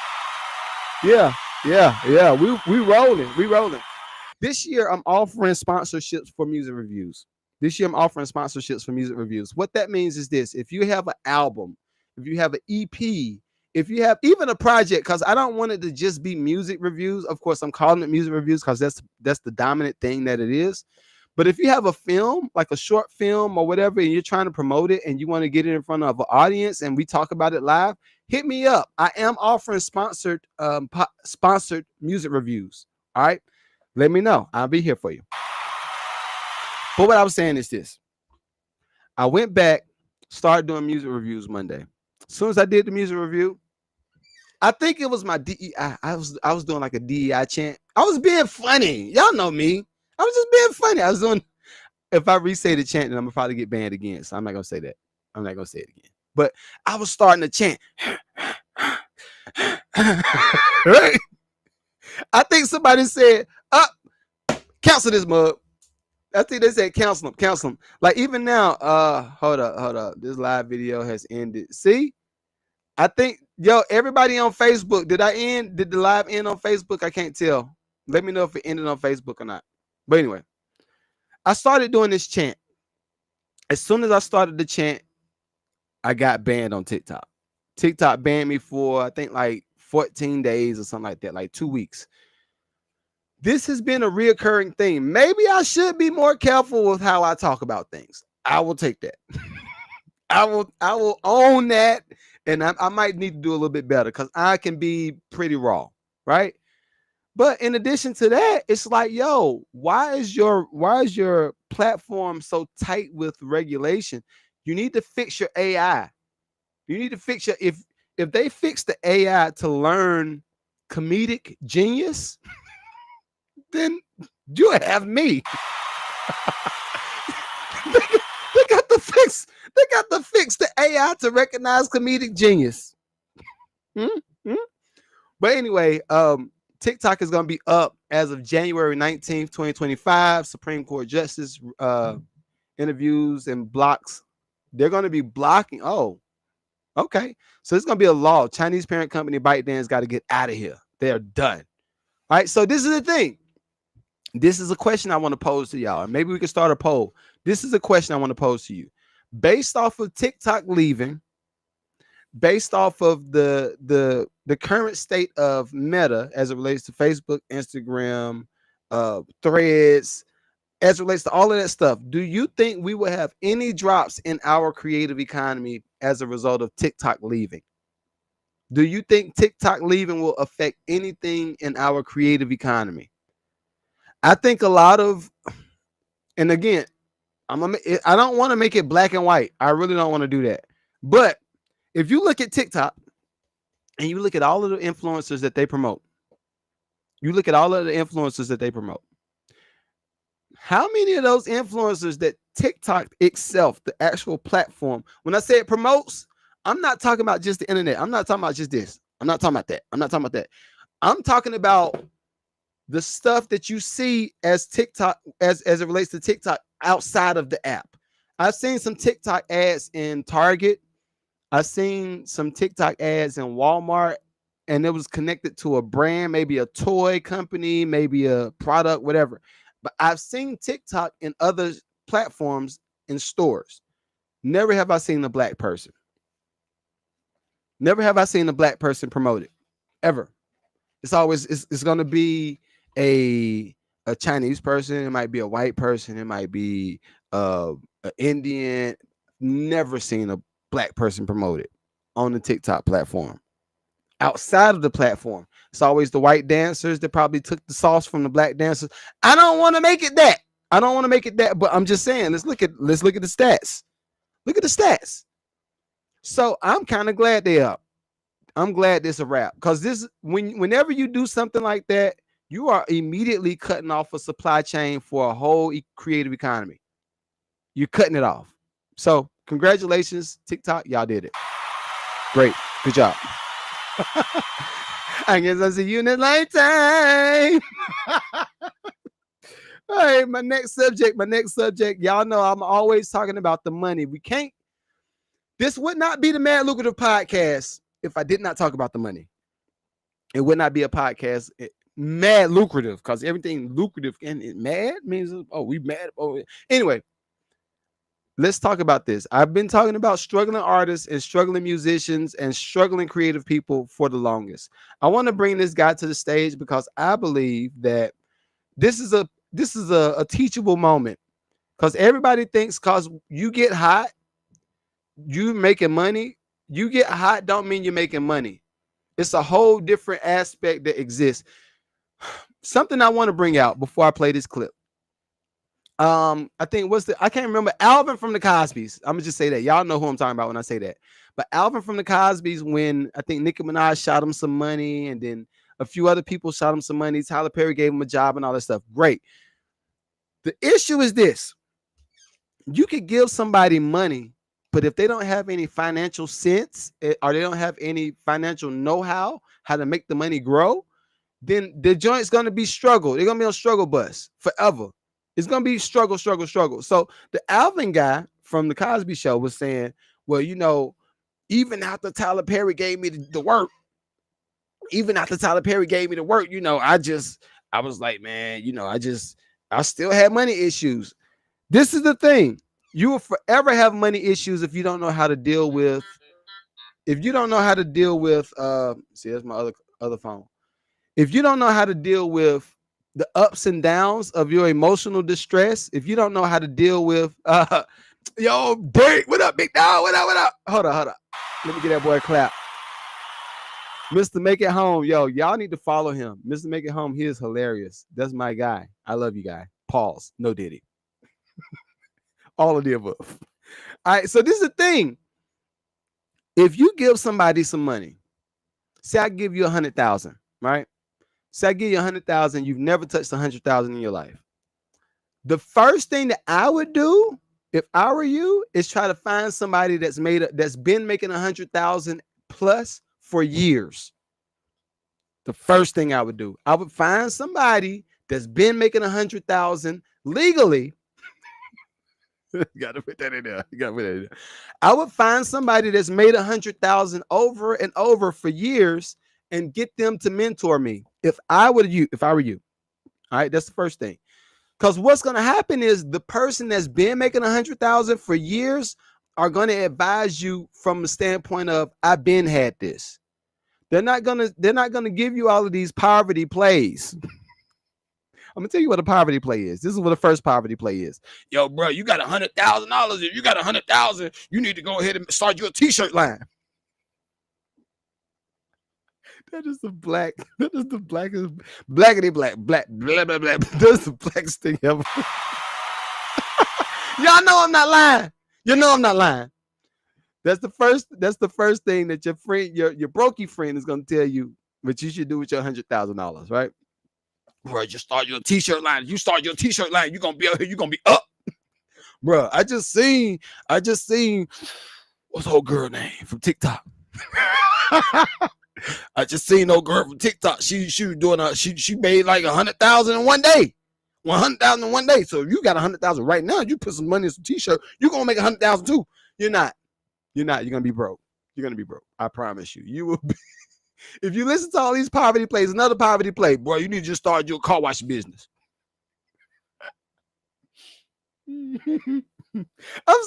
Yeah. We rolling. This year I'm offering sponsorships for music reviews. What that means is this: if you have an album, if you have an EP, if you have even a project, because I don't want it to just be music reviews. Of course, I'm calling it music reviews because that's the dominant thing that it is. But if you have a film, like a short film or whatever, and you're trying to promote it and you want to get it in front of an audience and we talk about it live, hit me up. I am offering sponsored music reviews. All right. Let me know. I'll be here for you. But what I was saying is this. I went back, started doing music reviews Monday. As soon as I did the music review, I think it was my DEI. I was doing like a DEI chant. I was being funny. Y'all know me. I was just being funny. I was doing, if I re-say the chant, then I'm gonna probably get banned again. So I'm not gonna say that. I'm not gonna say it again. But I was starting to chant. Right? I think somebody said, cancel this mug. I think they said cancel them. Like even now, hold up. This live video has ended. See? I think, everybody on Facebook, did the live end on Facebook? I can't tell. Let me know if it ended on Facebook or not. But anyway, I started doing this chant. As soon as I started the chant, I got banned on TikTok. TikTok banned me for, I think, like 14 days or something like that, like 2 weeks. This has been a reoccurring thing. Maybe I should be more careful with how I talk about things. I will take that. I will own that. And I might need to do a little bit better because I can be pretty raw, right? But in addition to that, it's like, why is your platform so tight with regulation? You need to fix your AI. You need to fix if they fix the AI to learn comedic genius, then you have me. They got to fix the AI to recognize comedic genius. But anyway, TikTok is going to be up as of January 19th, 2025. Supreme Court Justice interviews and blocks. They're going to be blocking. Oh, okay. So it's going to be a law. Chinese parent company ByteDance got to get out of here. They're done. All right. So this is the thing. This is a question I want to pose to y'all. And maybe we can start a poll. This is a question I want to pose to you. Based off of TikTok leaving, based off of the current state of Meta as it relates to Facebook, Instagram, Threads, as it relates to all of that stuff, do you think we will have any drops in our creative economy as a result of TikTok leaving? Do you think TikTok leaving will affect anything in our creative economy? I think a lot of, and again, I don't want to make it black and white. I really don't want to do that. But if you look at TikTok and you look at all of the influencers that they promote, how many of those influencers that TikTok itself, the actual platform, when I say it promotes, I'm not talking about just the internet. I'm not talking about just this. I'm not talking about that. I'm talking about the stuff that you see as TikTok, as it relates to TikTok outside of the app. I've seen some TikTok ads in Target. I've seen some TikTok ads in Walmart, and it was connected to a brand, maybe a toy company, maybe a product, whatever. But I've seen TikTok in other platforms in stores. Never have I seen a black person. Never have I seen a black person promoted, ever. It's always, it's going to be a Chinese person. It might be a white person. It might be an Indian. Never seen a black person promoted on the TikTok platform. Outside of the platform, it's always the white dancers that probably took the sauce from the black dancers. I don't want to make it that. I don't want to make it that, but I'm just saying, let's look at the stats. Look at the stats. So I'm kind of glad they up. I'm glad this a wrap, because whenever you do something like that, you are immediately cutting off a supply chain for a whole creative economy. You're cutting it off. So congratulations, TikTok, y'all did it. Great, good job. I guess I'll see you in the lifetime. All right, my next subject. Y'all know I'm always talking about the money. This would not be the Mad Lucrative podcast if I did not talk about the money. It would not be a podcast mad lucrative, because everything lucrative and mad means, oh, we mad. Oh, anyway, let's talk about this. I've been talking about struggling artists and struggling musicians and struggling creative people for the longest. I want to bring this guy to the stage because I believe that this is a teachable moment, because everybody thinks because you get hot, you making money. You get hot don't mean you're making money. It's a whole different aspect that exists. Something I want to bring out before I play this clip. I think I can't remember, Alvin from the Cosbys. I'm gonna just say that. Y'all know who I'm talking about when I say that. But Alvin from the Cosbys, when I think Nicki Minaj shot him some money, and then a few other people shot him some money. Tyler Perry gave him a job and all that stuff. Great. The issue is this: you could give somebody money, but if they don't have any financial sense, or they don't have any financial know-how, how to make the money grow, then the joint's gonna be struggle. They're gonna be on struggle bus forever. It's gonna be struggle. So the Alvin guy from the Cosby Show was saying, well, even after Tyler Perry gave me the work, I was like, man, I still had money issues. This is the thing. You will forever have money issues if you don't know how to deal with, see, that's my other phone. If you don't know how to deal with the ups and downs of your emotional distress, if you don't know how to deal with, yo, Derek, what up, big dog? What up? Hold on. Let me get that boy a clap. Mr. Make It Home, yo, y'all need to follow him. Mr. Make It Home, he is hilarious. That's my guy. I love you, guy. Pause. No diddy. All of the above. All right, so this is the thing. If you give somebody some money, say I give you 100,000, right? Say I give you 100,000, you've never touched 100,000 in your life. The first thing that I would do, if I were you, is try to find somebody that's been making 100,000 plus for years. The first thing I would do, I would find somebody that's been making 100,000 legally. Gotta put that in there. I would find somebody that's made 100,000 over and over for years and get them to mentor me. If I were you, all right, that's the first thing. Because what's going to happen is the person that's been making 100,000 for years are going to advise you from the standpoint of, I've been had this. They're not gonna give you all of these poverty plays. I'm gonna tell you what a poverty play is. This is what the first poverty play is. Yo, bro, you got $100,000. If you got 100,000, you need to go ahead and start your t-shirt line. That is the blackest blackity black blah blah blah. That's the blackest thing ever. Y'all know I'm not lying. You know I'm not lying. That's the first thing that your friend, your brokey friend, is gonna tell you what you should do with your $100,000, right? Bro, just start your t-shirt line. You start your t-shirt line, you're gonna be up here, you're gonna be up. Bro, I just seen what's the old girl name from TikTok? I just seen old girl from TikTok. She was doing she made like 100,000 in one day. 100,000 in one day. So if you got 100,000 right now, you put some money in some t-shirt, you're gonna make 100,000 too. You're not. You're gonna be broke. You're gonna be broke. I promise you. You will be. If you listen to all these poverty plays, another poverty play, boy, you need to just start your car wash business. I'm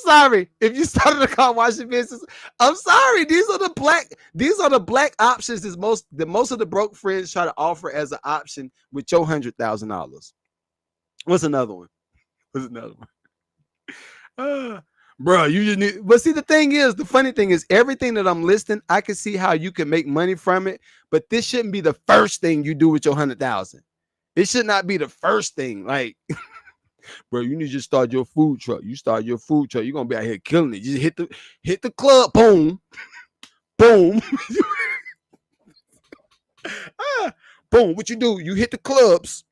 sorry if you started a car washing business. I'm sorry. These are the black options that most of the broke friends try to offer as an option with your $100,000. What's another one? Bro, you just need. But see, the funny thing is, everything that I'm listing, I can see how you can make money from it. But this shouldn't be the first thing you do with your 100,000. It should not be the first thing. Like, bro, you need to just start your food truck. You start your food truck, you're gonna be out here killing it. Just hit the club, boom, boom, boom. What you do? You hit the clubs.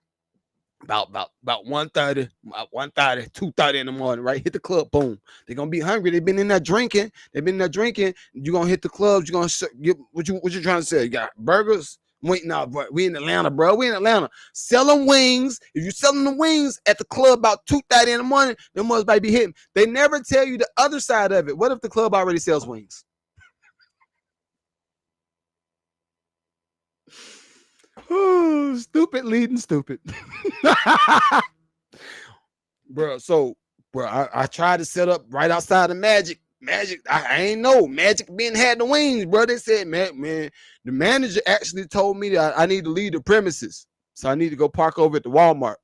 About 1:30, 1:30, 2:30 in the morning, right? Hit the club, boom. They're gonna be hungry. They've been in there drinking. You're gonna hit the clubs. You're gonna get what you trying to say? You got burgers? Wait, no, bro. We in Atlanta, bro. We in Atlanta. Selling wings. If you're selling the wings at the club about 2:30 in the morning, them ones might be hitting. They never tell you the other side of it. What if the club already sells wings? Oh, stupid leading stupid. Bro, so I tried to set up right outside of Magic. I ain't know. Magic been had the wings, bro. They said, man, the manager actually told me that I need to leave the premises. So I need to go park over at the Walmart.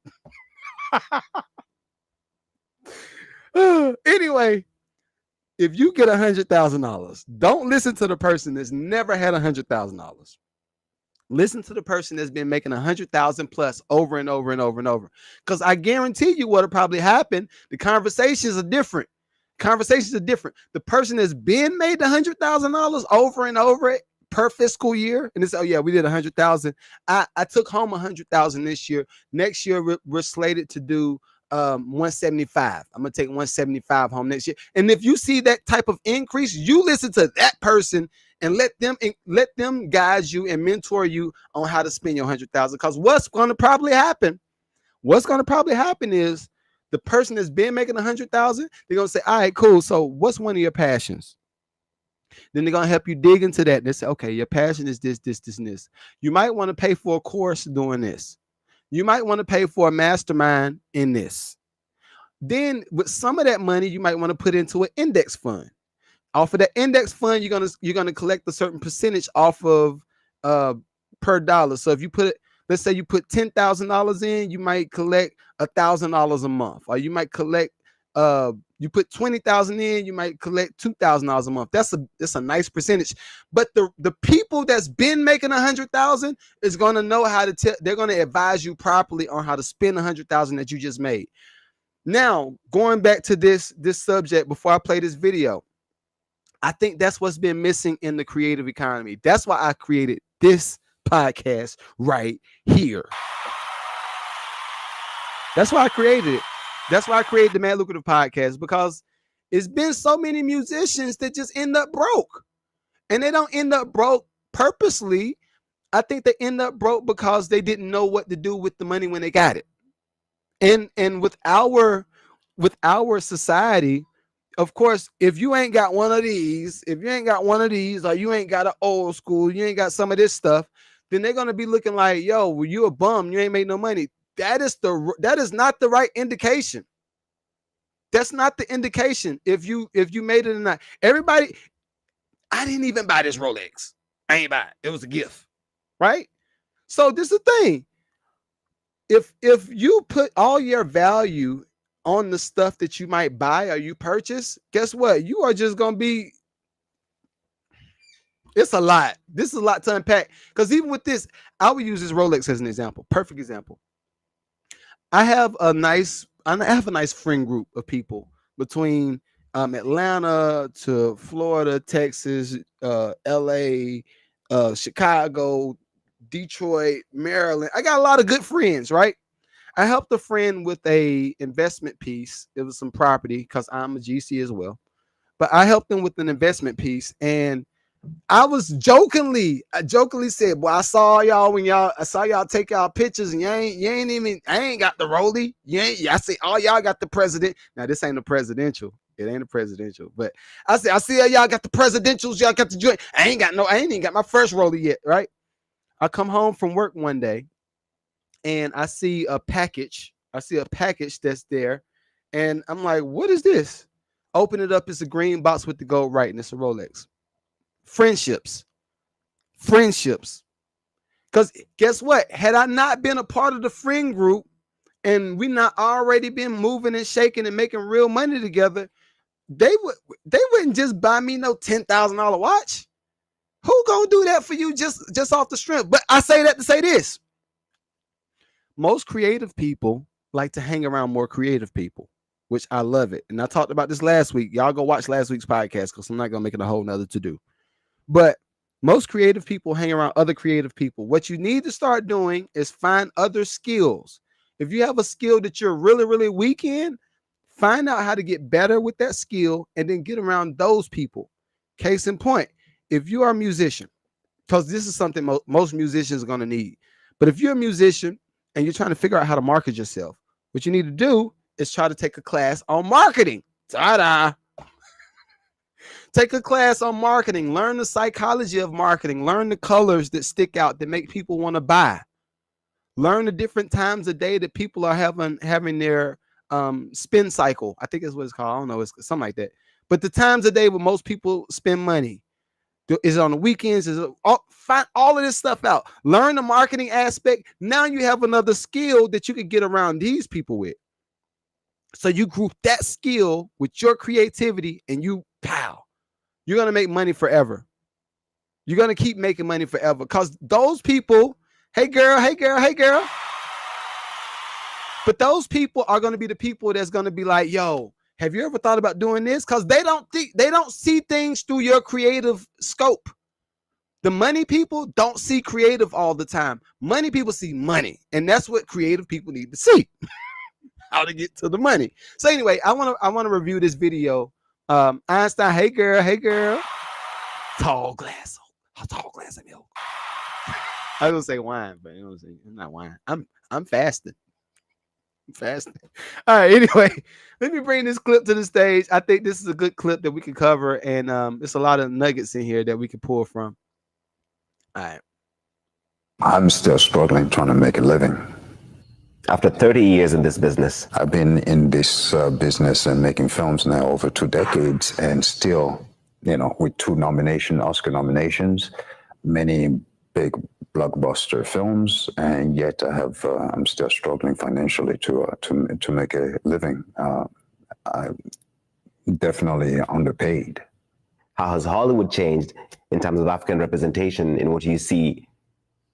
Anyway, if you get $100,000, don't listen to the person that's never had $100,000. Listen to the person that's been making 100,000 plus over and over and over and over. Because I guarantee you what'll probably happen. The conversations are different. The person that's been made $100,000 over and over per fiscal year, and it's, oh yeah, we did 100,000. I took home 100,000 this year. Next year we're slated to do 175. I'm gonna take 175 home next year. And if you see that type of increase, you listen to that person and let them guide you and mentor you on how to spend your 100,000. Because what's going to probably happen is the person that's been making 100,000, they're gonna say, all right, cool. So what's one of your passions? Then they're gonna help you dig into that. They say, okay, your passion is this, and this. You might want to pay for a course doing this. You might want to pay for a mastermind in this. Then with some of that money, you might want to put into an index fund. Off of the index fund, you're gonna collect a certain percentage off of per dollar. So if you let's say you put $10,000 in, you might collect $1,000 a month, or you might collect you put 20,000 in, you might collect $2,000 a month. That's a nice percentage. But the people that's been making 100,000 is gonna know how to they're gonna advise you properly on how to spend 100,000 that you just made. Now, going back to this subject before I play this video, I think that's what's been missing in the creative economy. That's why I created this podcast right here. That's why I created it. That's why I created the Mad Lucrative podcast, because it's been so many musicians that just end up broke. And they don't end up broke purposely. I think they end up broke because they didn't know what to do with the money when they got it. And with our society, of course, if you ain't got one of these, or you ain't got an old school, you ain't got some of this stuff, then they're gonna be looking like, yo, well, you a bum, you ain't made no money. That is not the right indication. That's not the indication. If you made it or not. Everybody, I didn't even buy this Rolex. I ain't buy it. It was a gift, right? So this is the thing. If you put all your value on the stuff that you might buy or you purchase, guess what? You are just gonna be. It's a lot. This is a lot to unpack. Because even with this, I would use this Rolex as an example. Perfect example. I have a nice friend group of people between Atlanta to Florida, Texas, LA, Chicago, Detroit, Maryland. I got a lot of good friends, right? I helped a friend with a investment piece. It was some property because I'm a GC as well. But I helped them with an investment piece, and I jokingly said, "Well, I saw y'all take y'all pictures, and I ain't got the rollie. I say all y'all got the president. Now this ain't a presidential. It ain't a presidential, but I see y'all got the presidentials. Y'all got the joint. I ain't even got my first rollie yet, right? I come home from work one day, and I see a package. That's there, and I'm like, "What is this?" Open it up. It's a green box with the gold writing. It's a Rolex. Friendships. Because guess what? Had I not been a part of the friend group and we not already been moving and shaking and making real money together, they wouldn't just buy me no $10,000 watch. Who gonna do that for you just off the strength? But I say that to say this: most creative people like to hang around more creative people, which I love it. And I talked about this last week. Y'all go watch last week's podcast because I'm not gonna make it a whole nother to do. But most creative people hang around other creative people. What you need to start doing is find other skills. If you have a skill that you're really, really weak in, find out how to get better with that skill and then get around those people. Case in point, if you are a musician, because this is something most musicians are going to need. But if you're a musician and you're trying to figure out how to market yourself, what you need to do is try to take a class on marketing. Ta-da! Take a class on marketing. Learn the psychology of marketing. Learn the colors that stick out that make people want to buy. Learn the different times of day that people are having their spin cycle. I think that's what it's called. I don't know. It's something like that. But the times of day where most people spend money. Is it on the weekends? Find all of this stuff out. Learn the marketing aspect. Now you have another skill that you can get around these people with. So you group that skill with your creativity and you're going to make money forever. You're going to keep making money forever because those people, hey girl. But those people are going to be the people that's going to be like, yo, have you ever thought about doing this? Because they don't see things through your creative scope. The money people don't see creative all the time. Money people see money. And that's what creative people need to see. How to get to the money. So anyway, I want to review this video. Einstein, hey girl. Tall glass of milk. I was gonna say wine, but it's not wine. I'm fasting. All right. Anyway, let me bring this clip to the stage. I think this is a good clip that we can cover, and there's a lot of nuggets in here that we can pull from. All right. I'm still struggling trying to make a living. After 30 years in this business, I've been in this business and making films now over 2 decades, and still, with 2 Oscar nominations, many big blockbuster films, and yet I'm still struggling financially to make a living. I'm definitely underpaid. how has Hollywood changed in terms of African representation in what you see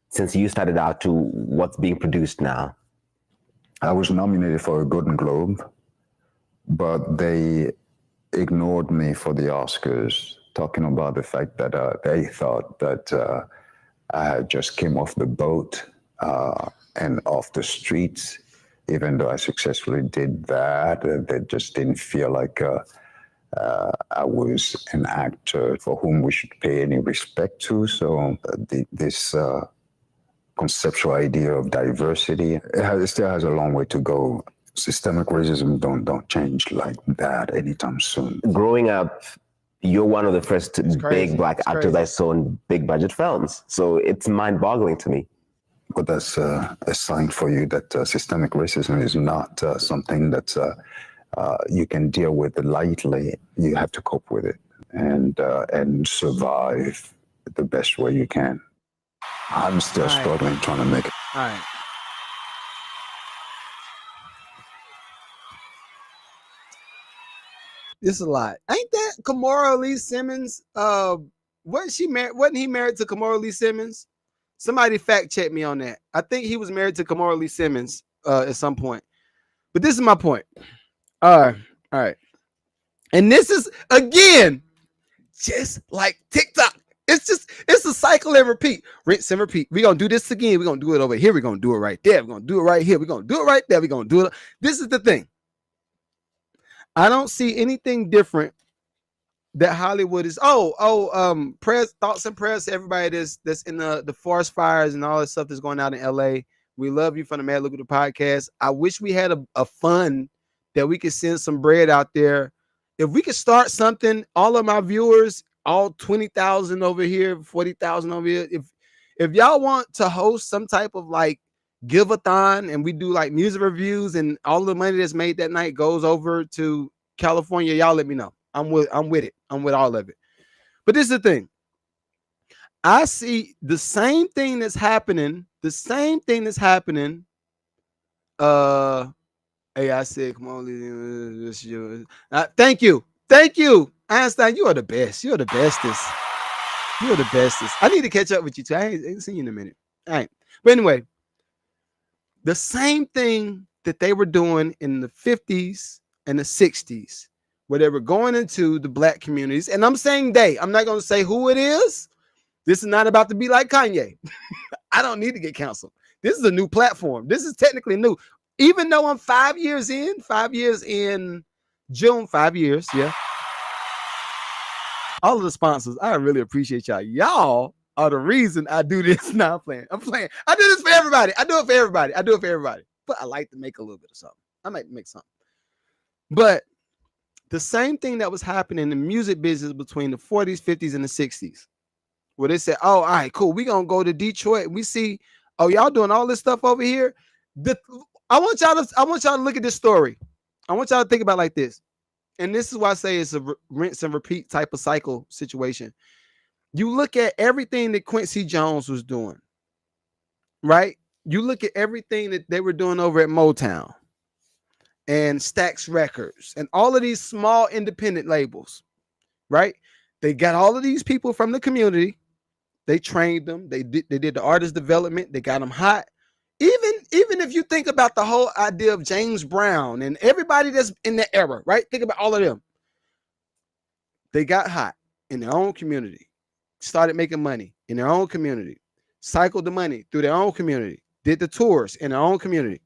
since you started out to what's being produced now? I was nominated for a Golden Globe, but they ignored me for the Oscars, talking about the fact that they thought that I just came off the boat and off the streets. Even though I successfully did that, they just didn't feel like I was an actor for whom we should pay any respect to. So this conceptual idea of diversity, it still has a long way to go. Systemic racism don't change like that anytime soon. Growing up, you're one of the first big black actors I saw in big budget films. So it's mind-boggling to me. But that's a sign for you that systemic racism is not something that you can deal with lightly. You have to cope with it and survive the best way you can. I'm still struggling trying to make it. All right. This is a lot. Ain't that Kamora Lee Simmons? Wasn't he married to Kamora Lee Simmons? Somebody fact check me on that. I think he was married to Kamora Lee Simmons at some point. But this is my point. All right. And this is, again, just like TikTok. It's a cycle and repeat. Rinse and repeat. We're going to do this again. We're going to do it over here. We're going to do it right there. We're going to do it right here. We're going to do it right there. We're going to do it. This is the thing. I don't see anything different that Hollywood is. Prayers, thoughts and prayers to everybody that's in the forest fires and all that stuff that's going out in LA. We love you from the Mad Lucrative podcast. I wish we had a fund that we could send some bread out there. If we could start something, all of my viewers, all 20,000 over here, 40,000 over here. If y'all want to host some type of like give-a-thon and we do like music reviews and all the money that's made that night goes over to California, y'all let me know. I'm with it. I'm with all of it. But this is the thing. I see the same thing that's happening. Hey, I said, come on, this is yours. Thank you. Thank you, Einstein. You are the best. You're the bestest. You're the bestest. I need to catch up with you too. I ain't seen you in a minute. All right. But anyway, the same thing that they were doing in the 50s and the 60s, where they were going into the black communities. And I'm saying I'm not going to say who it is. This is not about to be like Kanye. I don't need to get canceled. This is a new platform. This is technically new. Even though I'm 5 years in June, 5 years. Yeah. All of the sponsors, I really appreciate y'all. Y'all are the reason I do this. Now I'm playing. I do this for everybody. I do it for everybody. But I like to make a little bit of something. I might make something. But the same thing that was happening in the music business between the 40s, 50s, and the 60s, where they said, oh, all right, cool. We're going to go to Detroit. We see, oh, y'all doing all this stuff over here. I want y'all to look at this story. I want y'all to think about it like this. And this is why I say it's a rinse and repeat type of cycle situation. You look at everything that Quincy Jones was doing, right? You look at everything that they were doing over at Motown and Stax Records and all of these small independent labels, right? They got all of these people from the community. They trained them. They did the artist development. They got them hot. Even if you think about the whole idea of James Brown and everybody that's in that era, right? Think about all of them. They got hot in their own community, started making money in their own community, cycled the money through their own community, did the tours in their own community.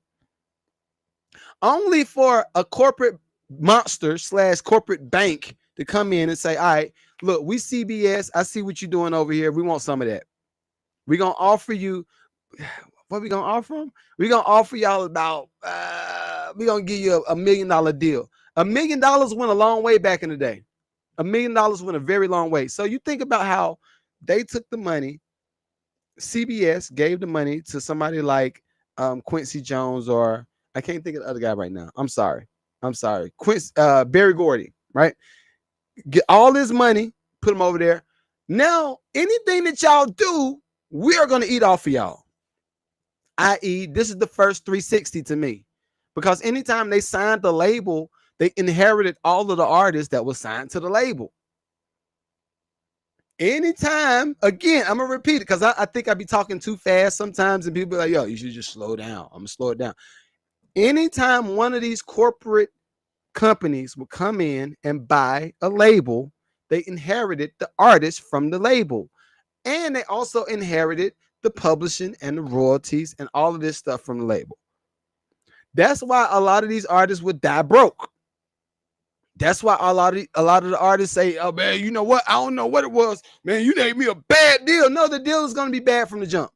Only for a corporate monster / corporate bank to come in and say, all right, look, we CBS, I see what you're doing over here. We want some of that. We're going to offer you, what we going to offer them? We're going to offer y'all about, we're going to give you $1 million deal. $1 million went a long way back in the day. $1 million went a very long way. So you think about how they took the money. CBS gave the money to somebody like Quincy Jones, or I can't think of the other guy right now. I'm sorry. Berry Gordy, right? Get all this money, put them over there. Now, anything that y'all do, we are going to eat off of y'all. I.e., this is the first 360 to me. Because anytime they signed the label, they inherited all of the artists that was signed to the label. Anytime, again, I'm going to repeat it because I think I be talking too fast sometimes and people be like, yo, you should just slow down. I'm going to slow it down. Anytime one of these corporate companies will come in and buy a label, they inherited the artist from the label. And they also inherited the publishing and the royalties and all of this stuff from the label. That's why a lot of these artists would die broke. That's why a lot of the artists say, oh, man, you know what? I don't know what it was. Man, you gave me a bad deal. No, the deal is going to be bad from the jump.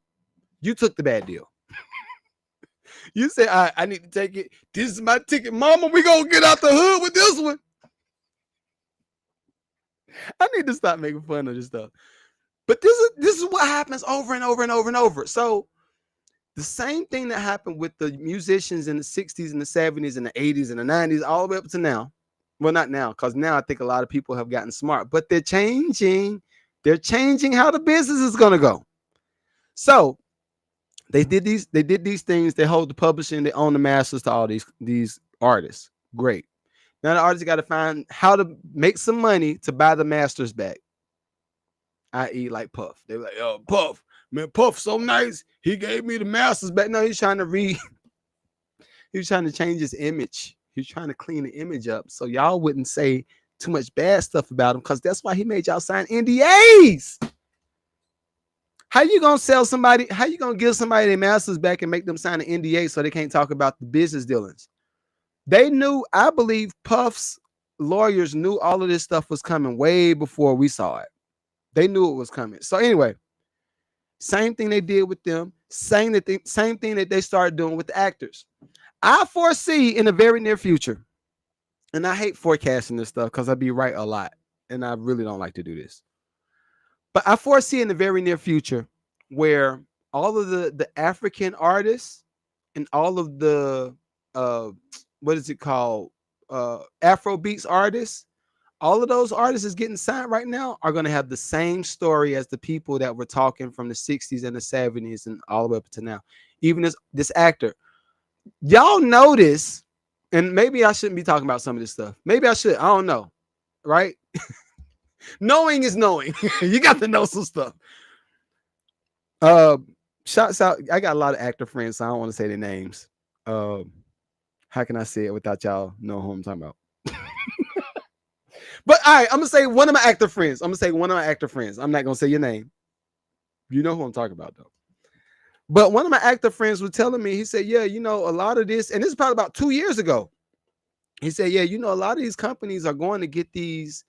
You took the bad deal. You say, I need to take it. This is my ticket. Mama, we going to get out the hood with this one. I need to stop making fun of this stuff. But this is what happens over and over and over and over. So the same thing that happened with the musicians in the 60s and the 70s and the 80s and the 90s all the way up to now. Well, not now, because now I think a lot of people have gotten smart, but they're changing. They're changing how the business is going to go. So they did these things. They hold the publishing. They own the masters to all these artists. Great. Now the artists got to find how to make some money to buy the masters back. I.e. like Puff. They were like, oh, Puff, man, Puff so nice. He gave me the masters back. No, he's trying to he's trying to change his image. He's trying to clean the image up so y'all wouldn't say too much bad stuff about him, because that's why he made y'all sign NDAs. How you gonna sell somebody? How you gonna give somebody their masters back and make them sign an NDA so they can't talk about the business dealings? They knew, I believe Puff's lawyers knew all of this stuff was coming way before we saw it. They knew it was coming. So anyway, same thing they did with them. Same thing that they started doing with the actors. I foresee in the very near future, and I hate forecasting this stuff because I be right a lot, and I really don't like to do this. But I foresee in the very near future where all of the African artists and all of the what is it called? Afrobeats artists, all of those artists is getting signed right now are going to have the same story as the people that were talking from the 60s and the 70s and all the way up to now. Even this actor. Y'all notice, and maybe I shouldn't be talking about some of this stuff. Maybe I should. I don't know. right? Knowing is knowing. You got to know some stuff. Shouts out. I got a lot of actor friends, so I don't want to say their names. How can I say it without y'all know who I'm talking about? But all right, I'm gonna say one of my actor friends. I'm not gonna say your name. You know who I'm talking about though. But one of my actor friends was telling me, he said, yeah, you know, a lot of this, and this is probably about 2 years ago. He said, yeah, you know, a lot of these companies are going to get these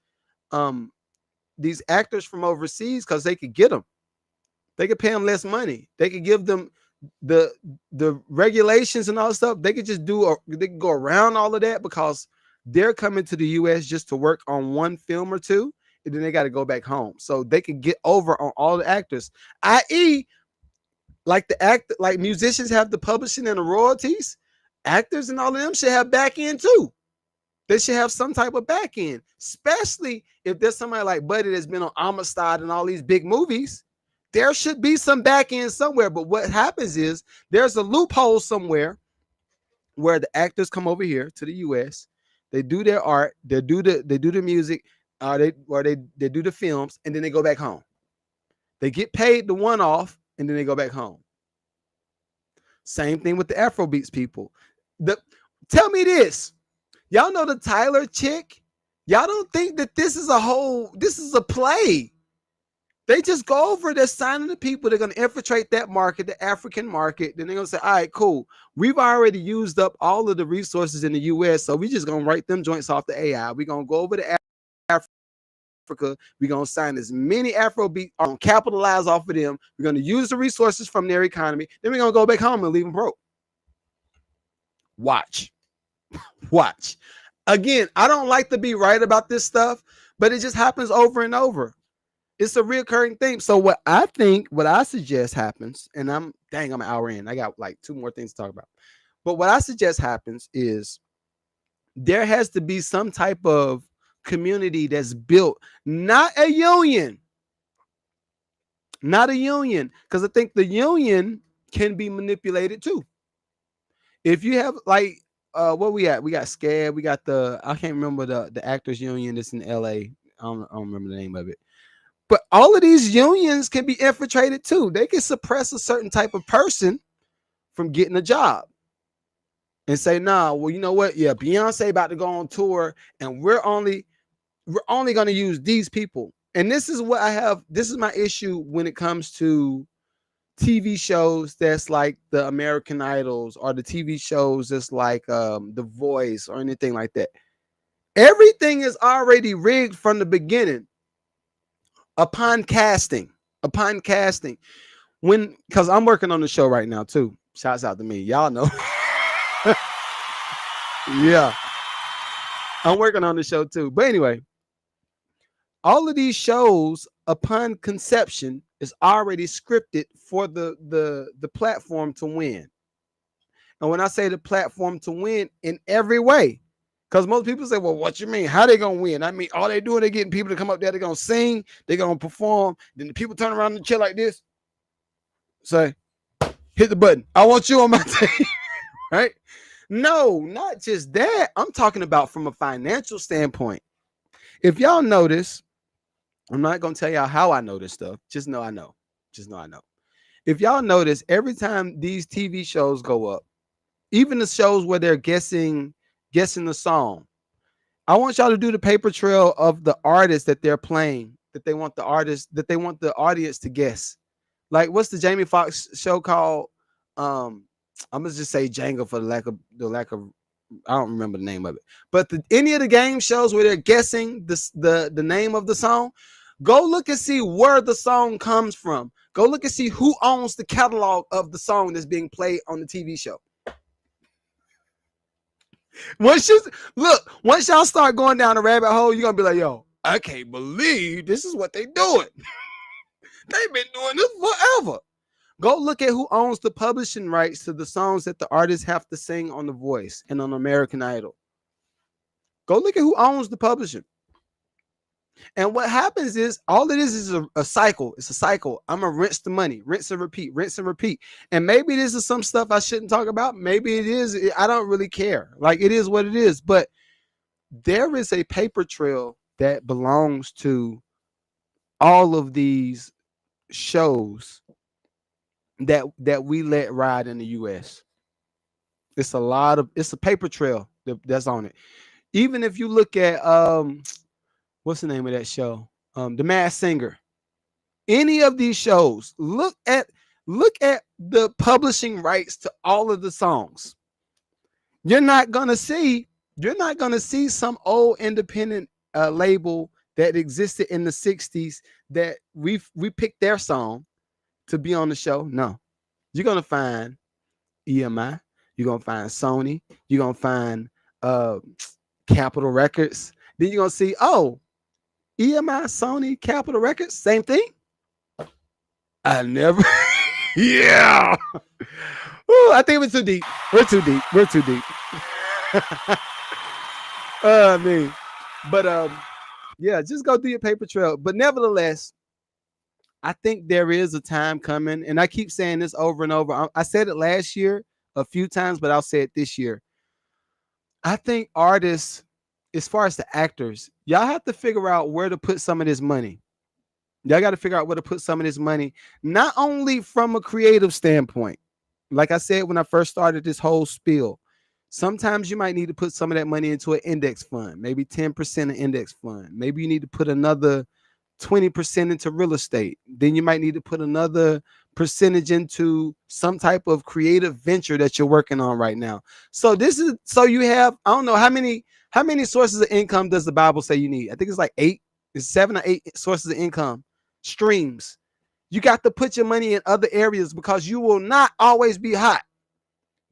actors from overseas because they could get them. They could pay them less money. They could give them the regulations and all that stuff. They could just they could go around all of that because they're coming to the US just to work on one film or two, and then they got to go back home. So they could get over on all the actors, i.e., like musicians have the publishing and the royalties, actors and all of them should have back end too. They should have some type of back end, especially if there's somebody like Buddy that's been on Amistad and all these big movies. There should be some back end somewhere. But what happens is there's a loophole somewhere where the actors come over here to the US, they do their art, they do the music, they do the films, and then they go back home. They get paid the one off, and then they go back home. Same thing with the Afrobeats people. Tell me this. Y'all know the Tyler chick? Y'all don't think that this is a play. They just go over, they're signing the people, they're going to infiltrate that market, the African market. Then they're going to say, all right, cool. We've already used up all of the resources in the US, so we're just going to write them joints off the AI. We're going to go over to Africa. We're going to sign as many Afrobeat, or capitalize off of them. We're going to use the resources from their economy. Then we're going to go back home and leave them broke. Watch. Again, I don't like to be right about this stuff, but it just happens over and over. It's a reoccurring thing. So what I suggest happens, and I'm an hour in. I got like 2 more things to talk about. But what I suggest happens is there has to be some type of community that's built, not a union. Because I think the union can be manipulated too. If you have like what we got? We got SCAD, we got I can't remember the actors union that's in LA. I don't remember the name of it. But all of these unions can be infiltrated too. They can suppress a certain type of person from getting a job and say, nah, well, you know what? Yeah, Beyonce about to go on tour, and we're only going to use these people. And this is my issue when it comes to TV shows that's like the American Idols, or the TV shows that's like The Voice or anything like that. Everything is already rigged from the beginning. Upon casting, because I'm working on the show right now too. Shouts out to me, y'all know. Yeah, I'm working on the show too. But anyway, all of these shows, upon conception, is already scripted for the platform to win. And when I say the platform to win, in every way. Because most people say, well, what you mean? How they going to win? I mean, all they doing, they getting people to come up there. They're going to sing. They're going to perform. Then the people turn around and chill like this. Say, hit the button. I want you on my team. Right? No, not just that. I'm talking about from a financial standpoint. If y'all notice, I'm not going to tell y'all how I know this stuff. Just know I know. If y'all notice, every time these TV shows go up, even the shows where they're guessing the song, I want y'all to do the paper trail of the artist that they're playing, that they want the audience to guess. Like, what's the Jamie Foxx show called? I'm gonna just say Django for the lack of I don't remember the name of it. But any of the game shows where they're guessing the name of the song, go look and see where the song comes from. Go look and see who owns the catalog of the song that's being played on the TV show. Once y'all start going down the rabbit hole, you're gonna be like, yo, I can't believe this is what they doing. They've been doing this forever. Go look at who owns the publishing rights to the songs that the artists have to sing on The Voice and on American Idol. Go look at who owns the publishing. And what happens is, all it is a cycle. It's a cycle. I'm going to rinse the money, rinse and repeat. And maybe this is some stuff I shouldn't talk about. Maybe it is. I don't really care. Like, it is what it is. But there is a paper trail that belongs to all of these shows that we let ride in the US. It's a paper trail that's on it. Even if you look at what's the name of that show? The Masked Singer. Any of these shows, look at the publishing rights to all of the songs. You're not gonna see some old independent label that existed in the 60s that we picked their song to be on the show. No. You're gonna find EMI, you're gonna find Sony, you're gonna find uh Capitol Records. Then you're gonna see, oh, EMI, Sony, Capitol Records, same thing. I never. Yeah. Ooh, I think we're too deep. We're too deep. We're too deep. I mean, but yeah, just go do your paper trail. But nevertheless, I think there is a time coming, and I keep saying this over and over. I said it last year a few times, but I'll say it this year. I think artists, as far as the actors, y'all have to figure out where to put some of this money. Y'all got to figure out where to put some of this money, not only from a creative standpoint. Like I said, when I first started this whole spiel, sometimes you might need to put some of that money into an index fund, maybe 10% an index fund. Maybe you need to put another 20% into real estate. Then you might need to put another percentage into some type of creative venture that you're working on right now. So you have, I don't know how many sources of income does the Bible say you need? I think it's like 8, it's 7 or 8 sources of income streams. You got to put your money in other areas because you will not always be hot.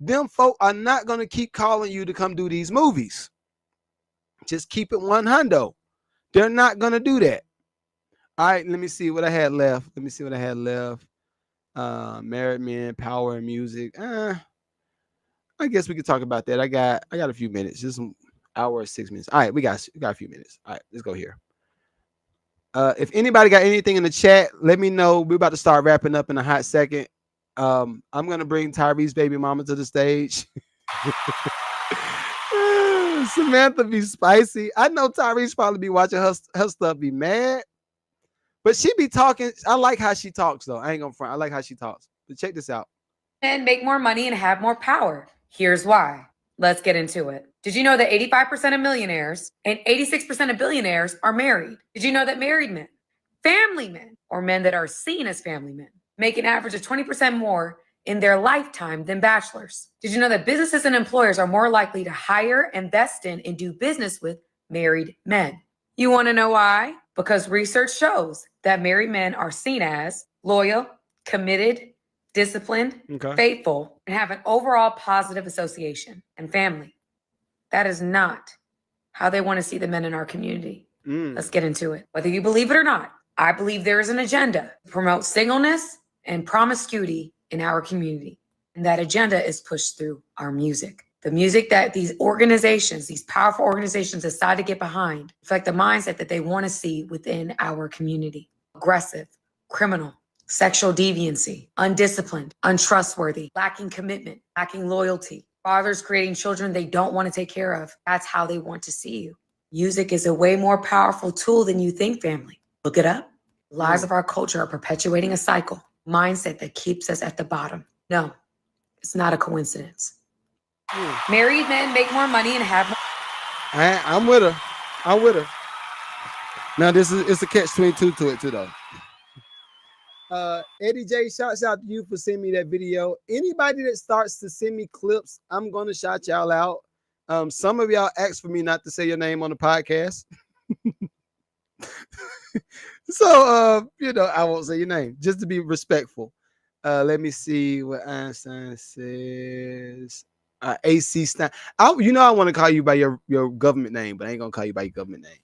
Them folk are not going to keep calling you to come do these movies. Just keep it 100. They're not going to do that. All right, let me see what I had left. Married Men, Power and Music. I guess we could talk about that. I got a few minutes. Just an hour or 6 minutes. All right, we got a few minutes. All right, let's go here. If anybody got anything in the chat, let me know. We're about to start wrapping up in a hot second. I'm gonna bring Tyree's baby mama to the stage. Samantha be spicy. I know Tyree's probably be watching her stuff, be mad, but she be talking. I like how she talks though. I ain't gonna front. I like how she talks. But check this out. And make more money and have more power. Here's why. Let's get into it. Did you know that 85% of millionaires and 86% of billionaires are married? Did you know that married men, family men, or men that are seen as family men, make an average of 20% more in their lifetime than bachelors? Did you know that businesses and employers are more likely to hire, invest in, and do business with married men? You want to know why? Because research shows that married men are seen as loyal, committed, disciplined, faithful, and have an overall positive association and family. That is not how they want to see the men in our community. Let's get into it. Whether you believe it or not, I believe there is an agenda to promote singleness and promiscuity in our community. And that agenda is pushed through our music. The music that these organizations, these powerful organizations decide to get behind, reflect the mindset that they want to see within our community. Aggressive, criminal, sexual deviancy, undisciplined, untrustworthy, lacking commitment, lacking loyalty, fathers creating children they don't want to take care of. That's how they want to see you. Music is a way more powerful tool than you think, family. Look it up. Lies of our culture are perpetuating a cycle, mindset that keeps us at the bottom. No, it's not a coincidence. Married men make more money and have more. I'm with her. Now it's a catch-22 to it too, though. Eddie J, shouts out to you for sending me that video. Anybody that starts to send me clips, I'm gonna shout y'all out. Some of y'all asked for me not to say your name on the podcast. So I won't say your name just to be respectful. Let me see what Einstein says. AC Stein. I want to call you by your government name, but I ain't gonna call you by your government name.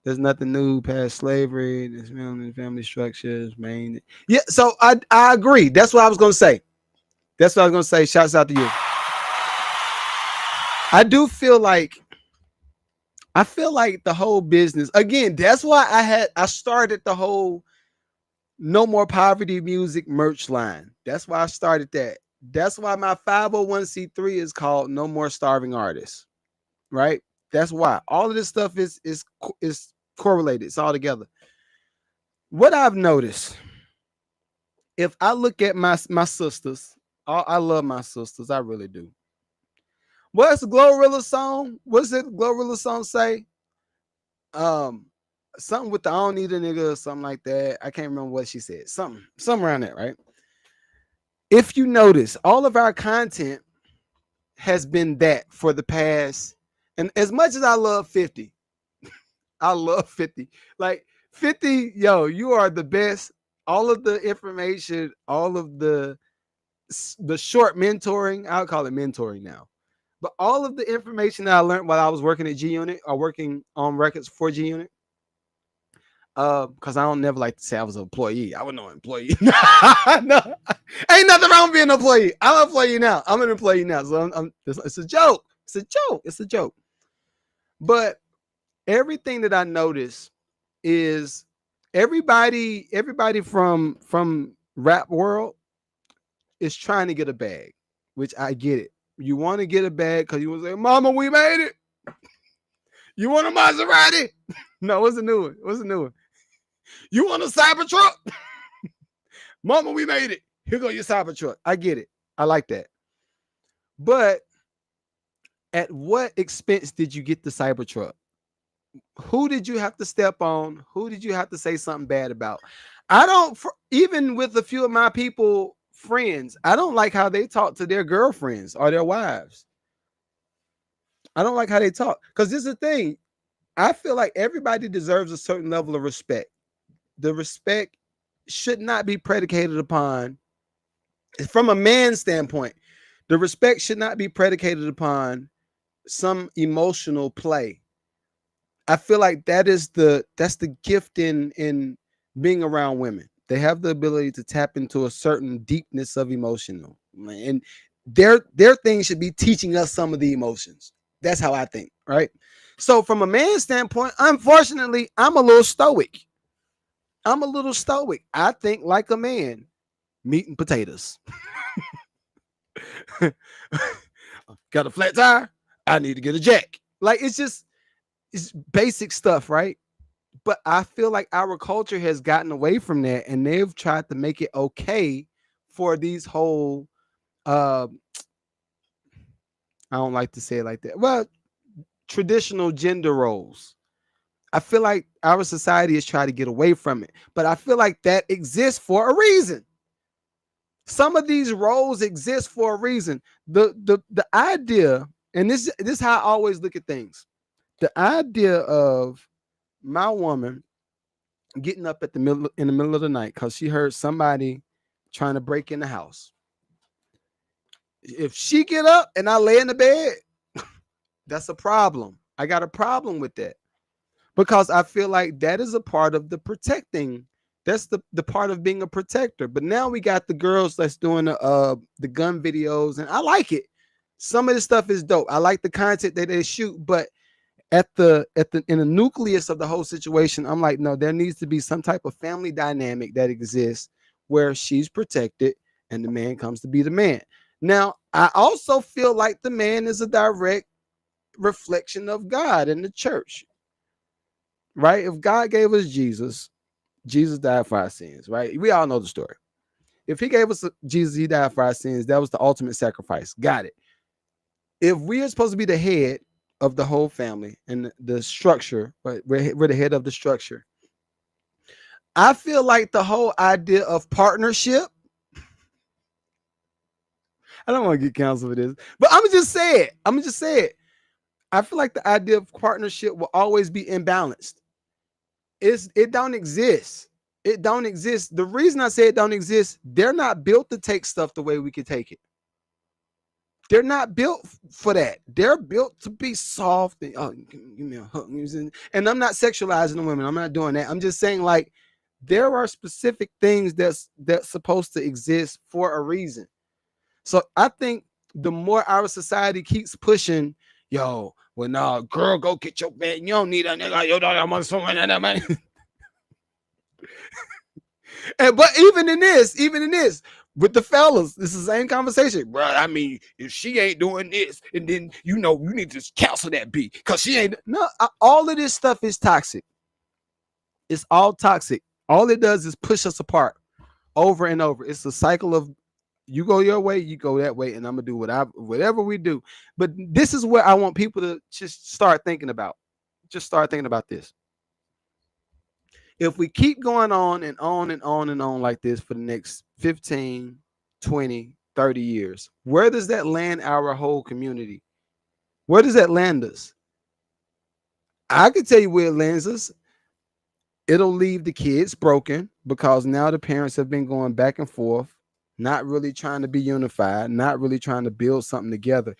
There's nothing new past slavery. There's family structures, main. Yeah, so I agree. That's what I was gonna say. Shouts out to you. I feel like the whole business, again, that's why I started the whole No More Poverty Music merch line. That's why I started that. That's why my 501c3 is called No More Starving Artists. Right? That's why all of this stuff is correlated. It's all together. What I've noticed, if I look at my sisters, I love my sisters. I really do. What's the Glorilla song? What's it Glorilla song say? Something with the I don't need a nigga or something like that. I can't remember what she said. Something around that, right? If you notice, all of our content has been that for the past, and as much as I love 50, I love 50. Like 50, yo, you are the best. All of the information, all of the short mentoring, I'll call it mentoring now. But all of the information that I learned while I was working at G Unit or working on records for G Unit, because I don't never like to say I was an employee. I was no employee. No, ain't nothing wrong with being an employee. I'm an employee now. I'm an employee now. So it's a joke. It's a joke. It's a joke. But everything that I notice is everybody from rap world is trying to get a bag, which I get it. You want to get a bag because you want to say, "Mama, we made it." You want a Maserati? No, what's the new one? What's the new one? You want a Cybertruck? Mama, we made it. Here go your Cybertruck. I get it. I like that. But at what expense did you get the Cybertruck? Who did you have to step on? Who did you have to say something bad about? I don't, even with a few of my people, friends, I don't like how they talk to their girlfriends or their wives. I don't like how they talk. Because this is the thing. I feel like everybody deserves a certain level of respect. The respect should not be predicated upon, from a man's standpoint, the respect should not be predicated upon some emotional play. I feel like that's the gift in being around women. They have the ability to tap into a certain deepness of emotional, and their thing should be teaching us some of the emotions. That's how I think, right? So from a man's standpoint, unfortunately, I'm a little stoic. I think like a man, meat and potatoes. Got a flat tire? I need to get a jack. Like it's basic stuff, right? But I feel like our culture has gotten away from that, and they've tried to make it okay for these whole I don't like to say it like that. Well, traditional gender roles. I feel like our society is trying to get away from it, but I feel like that exists for a reason. Some of these roles exist for a reason. The idea, and this is how I always look at things. The idea of my woman getting up in the middle of the night because she heard somebody trying to break in the house. If she get up and I lay in the bed, that's a problem. I got a problem with that. Because I feel like that is a part of the protecting. That's the part of being a protector. But now we got the girls that's doing the gun videos, and I like it. Some of the stuff is dope. I like the content that they shoot, but in the nucleus of the whole situation, I'm like, no, there needs to be some type of family dynamic that exists where she's protected and the man comes to be the man. Now, I also feel like the man is a direct reflection of God and the church. Right? If God gave us Jesus, Jesus died for our sins, right? We all know the story. If he gave us Jesus, he died for our sins. That was the ultimate sacrifice. Got it. If we are supposed to be the head of the whole family and the structure, but we're the head of the structure, I feel like the whole idea of partnership, I don't want to get canceled for this, but I'm gonna just say it. I feel like the idea of partnership will always be imbalanced. It don't exist. It don't exist. The reason I say it don't exist, they're not built to take stuff the way we can take it. They're not built for that. They're built to be soft and give me a hug. And I'm not sexualizing the women. I'm not doing that. I'm just saying, like, there are specific things that's supposed to exist for a reason. So I think the more our society keeps pushing, yo, well, no, girl, go get your man. You don't need a nigga. Yo, I'm on someone that man. But even in this, with the fellas. It's the same conversation. Bro, I mean, if she ain't doing this, and then you need to cancel that B because she ain't. No, all of this stuff is toxic. It's all toxic. All it does is push us apart over and over. It's a cycle of you go your way, you go that way, and I'm gonna do whatever we do. But this is where I want people to just start thinking about. Just start thinking about this. If we keep going on and on and on and on like this for the next 15, 20, 30 years, where does that land our whole community? Where does that land us? I can tell you where it lands us. It'll leave the kids broken because now the parents have been going back and forth, not really trying to be unified, not really trying to build something together.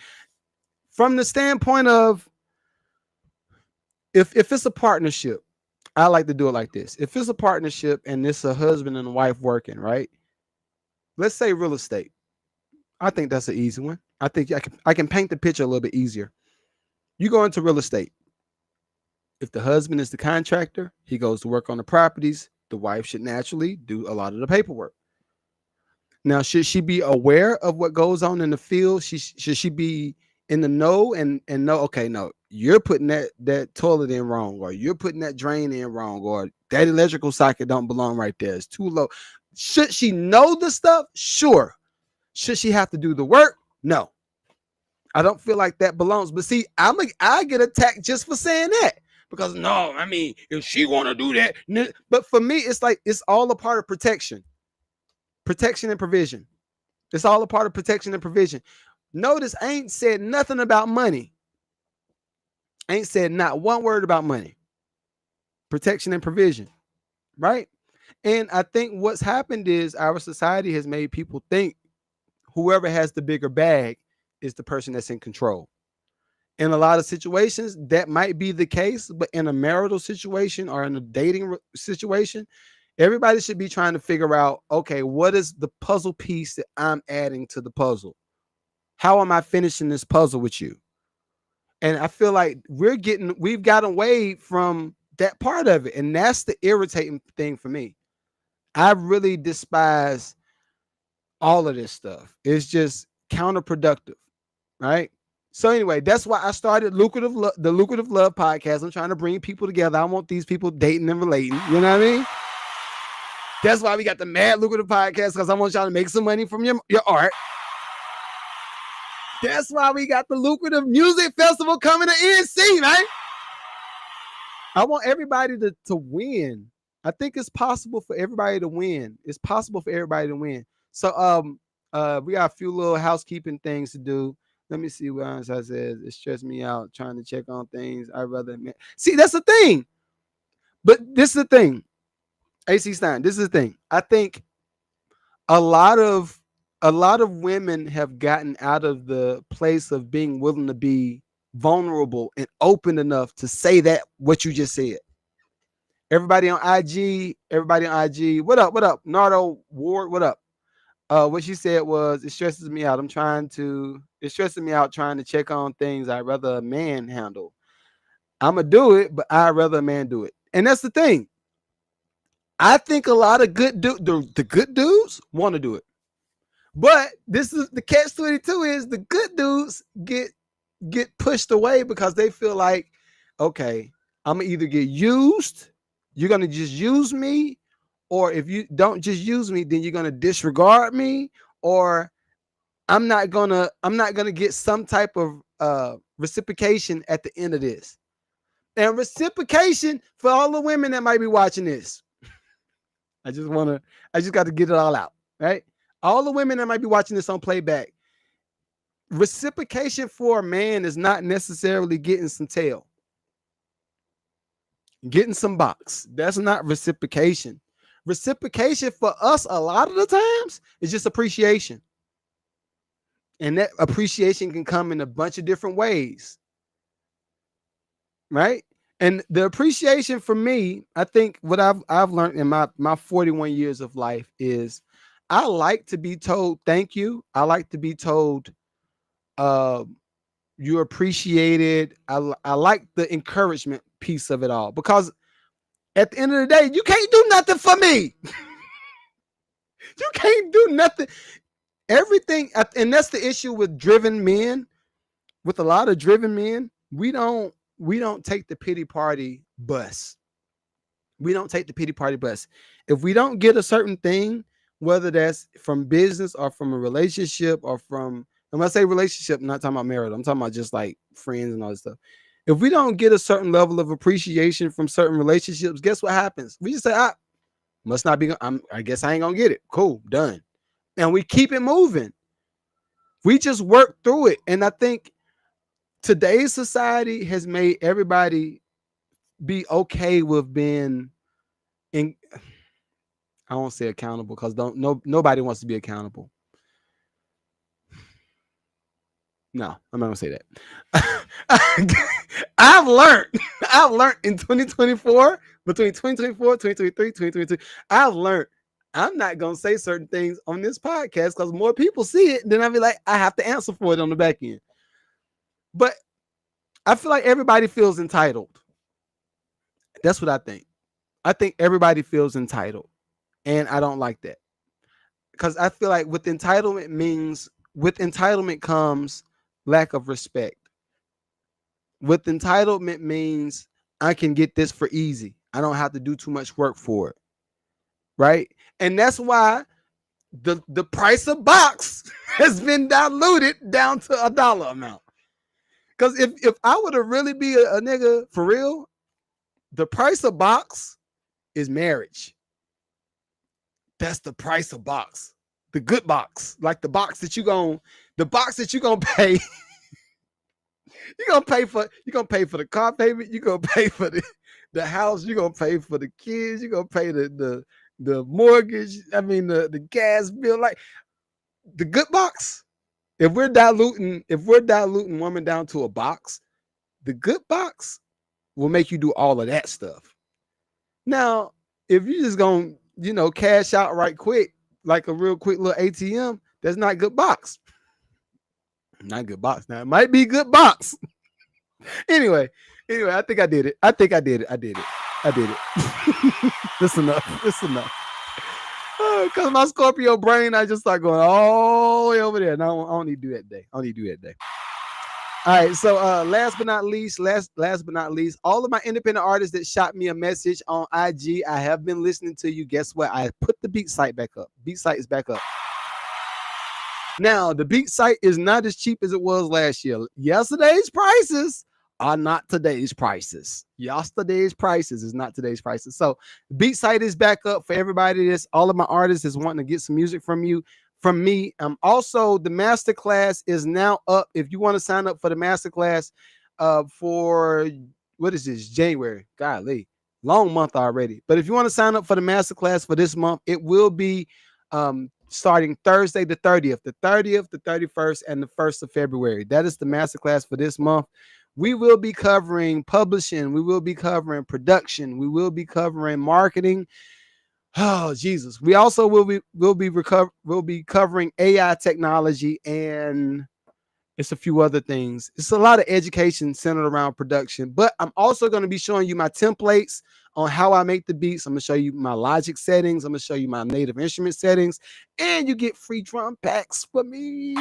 From the standpoint of if it's a partnership, I like to do it like this. If it's a partnership and it's a husband and a wife working, right? Let's say real estate. I think that's an easy one. I think I can paint the picture a little bit easier. You go into real estate. If the husband is the contractor, he goes to work on the properties. The wife should naturally do a lot of the paperwork. Now, should she be aware of what goes on in the field? Should she be in the know and know, okay, no, you're putting that toilet in wrong, or you're putting that drain in wrong, or that electrical socket don't belong right there. It's too low. Should she know the stuff? Sure. Should she have to do the work? No. I don't feel like that belongs. But see, I get attacked just for saying that. Because no, I mean, if she want to do that, but for me, it's like it's all a part of protection and provision. It's all a part of protection and provision. Notice I ain't said nothing about money. I ain't said not one word about money. Protection and provision, right? And I think what's happened is our society has made people think whoever has the bigger bag is the person that's in control. In a lot of situations, that might be the case, but in a marital situation or in a dating situation, everybody should be trying to figure out, okay, what is the puzzle piece that I'm adding to the puzzle? How am I finishing this puzzle with you? And I feel like we've gotten away from that part of it. And that's the irritating thing for me. I really despise all of this stuff. It's just counterproductive, right? So anyway, that's why I started the Lucrative Love podcast. I'm trying to bring people together. I want these people dating and relating. You know what I mean? That's why we got the Mad Lucrative podcast, because I want y'all to make some money from your art. That's why we got the Lucrative Music Festival coming to NC, man. I want everybody to win. I think it's possible for everybody to win. It's possible for everybody to win. So we got a few little housekeeping things to do. Let me see what else I said. It stressed me out trying to check on things. I'd rather see, that's the thing. But this is the thing. AC Stein, this is the thing. I think a lot of women have gotten out of the place of being willing to be vulnerable and open enough to say that what you just said. Everybody on IG. What up? Nardo Ward, what up? What she said was, it stresses me out. It's stressing me out trying to check on things I'd rather a man handle. I'm going to do it, but I'd rather a man do it. And that's the thing. I think a lot of the good dudes want to do it. But this is the catch-22 is the good dudes get pushed away because they feel like, okay, I'm going to either get used, you're going to just use me, or if you don't just use me, then you're going to disregard me, or I'm not going to get some type of reciprocation at the end of this. And reciprocation for all the women that might be watching this. I just got to get it all out, right? All the women that might be watching this on playback. Reciprocation for a man is not necessarily getting some tail. Getting some box. That's not reciprocation. Reciprocation for us a lot of the times is just appreciation. And that appreciation can come in a bunch of different ways. Right? And the appreciation for me, I think what I've learned in my 41 years of life is I like to be told thank you. I like to be told you're appreciated. I like the encouragement piece of it all, because at the end of the day, you can't do nothing for me. You can't do nothing. Everything, and that's the issue with driven men. With a lot of driven men, we don't take the pity party bus. We don't take the pity party bus. If we don't get a certain thing, whether that's from business or from a relationship or from, and when I say relationship, I'm not talking about marriage. I'm talking about just like friends and all this stuff. If we don't get a certain level of appreciation from certain relationships, guess what happens? We just say, must not be. I guess I ain't gonna get it. Cool, done. And we keep it moving. We just work through it. And I think today's society has made everybody be okay with being in. I won't say accountable because nobody wants to be accountable. No, I'm not gonna say that. I've learned in 2024, between 2024, 2023, 2022, I've learned I'm not gonna say certain things on this podcast because more people see it, then I'll be like, I have to answer for it on the back end. But I feel like everybody feels entitled. That's what I think. I think everybody feels entitled. And I don't like that. Because I feel like with entitlement comes lack of respect. With entitlement means I can get this for easy. I don't have to do too much work for it. Right? And that's why the price of box has been diluted down to $1 amount. Because if I were to really be a nigga for real, the price of box is marriage. That's the price of box. The good box. Like the box that you're gonna pay. You're gonna pay for the car payment, you're gonna pay for the house, you're gonna pay for the kids, you're gonna pay the mortgage, the gas bill. Like the good box. If we're diluting woman down to a box, the good box will make you do all of that stuff. Now, if you're just gonna, cash out right quick, like a real quick little ATM, that's not good box. Not good box. Now it might be good box. Anyway, I think I did it. I did it. That's enough. Because my Scorpio brain, I just start going all the way over there. No, I don't need to do that day. All right, so last but not least, all of my independent artists that shot me a message on IG, I have been listening to you. Guess what? I put the beat site back up. Beat site is back up. Now, the beat site is not as cheap as it was last year. Yesterday's prices are not today's prices. Yesterday's prices is not today's prices. So beat site is back up for everybody. All of my artists is wanting to get some music from me. Also, the masterclass is now up. If you want to sign up for the masterclass for, what is this, January? Golly, long month already. But if you want to sign up for the masterclass for this month, it will be starting Thursday the 30th, the 31st, and the 1st of February. That is the masterclass for this month. We will be covering publishing. We will be covering production. We will be covering marketing. Oh, Jesus. We also will be covering AI technology, and it's a few other things. It's a lot of education centered around production, but I'm also going to be showing you my templates on how I make the beats. I'm going to show you my Logic settings. I'm going to show you my native instrument settings, and you get free drum packs for me.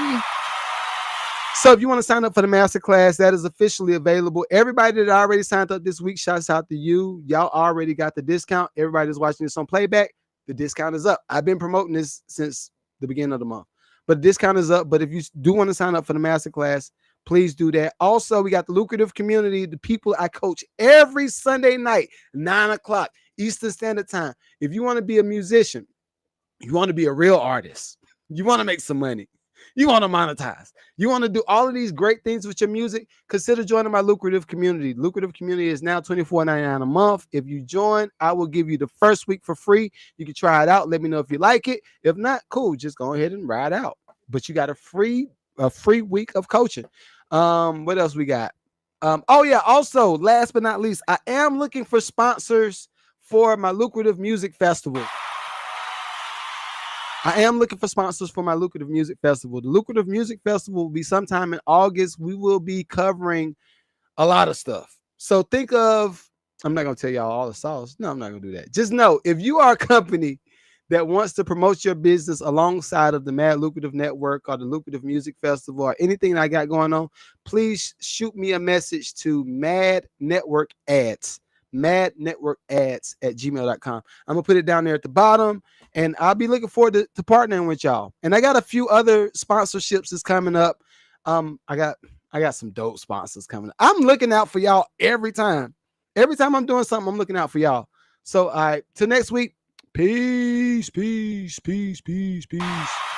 So if you want to sign up for the masterclass, that is officially available. Everybody that already signed up this week, shouts out to you. Y'all already got the discount. Everybody that's watching this on playback, the discount is up. I've been promoting this since the beginning of the month, but the discount is up. But if you do want to sign up for the masterclass, please do that. Also, we got the Lucrative community, the people I coach every Sunday night, 9 o'clock Eastern Standard Time. If you want to be a musician, you want to be a real artist, you want to make some money, you want to monetize, you want to do all of these great things with your music, consider joining my Lucrative community. Lucrative community is now $24.99 a month. If you join, I will give you the first week for free. You can try it out. Let me know if you like it. If not, cool. Just go ahead and ride out. But you got a free week of coaching. What else we got? Also, last but not least, I am looking for sponsors for my Lucrative Music Festival. I am looking for sponsors for my Lucrative Music Festival. The Lucrative Music Festival will be sometime in August. We will be covering a lot of stuff. So think of, I'm not going to tell y'all all the sauce. No, I'm not going to do that. Just know, if you are a company that wants to promote your business alongside of the Mad Lucrative Network or the Lucrative Music Festival or anything I got going on, please shoot me a message to Mad Network Ads at gmail.com. I'm gonna put it down there at the bottom, and I'll be looking forward to partnering with y'all. And I got a few other sponsorships that's coming up. I got some dope sponsors coming up. I'm looking out for y'all every time. Every time I'm doing something, I'm looking out for y'all. So, all right, till next week. Peace, peace, peace, peace, peace.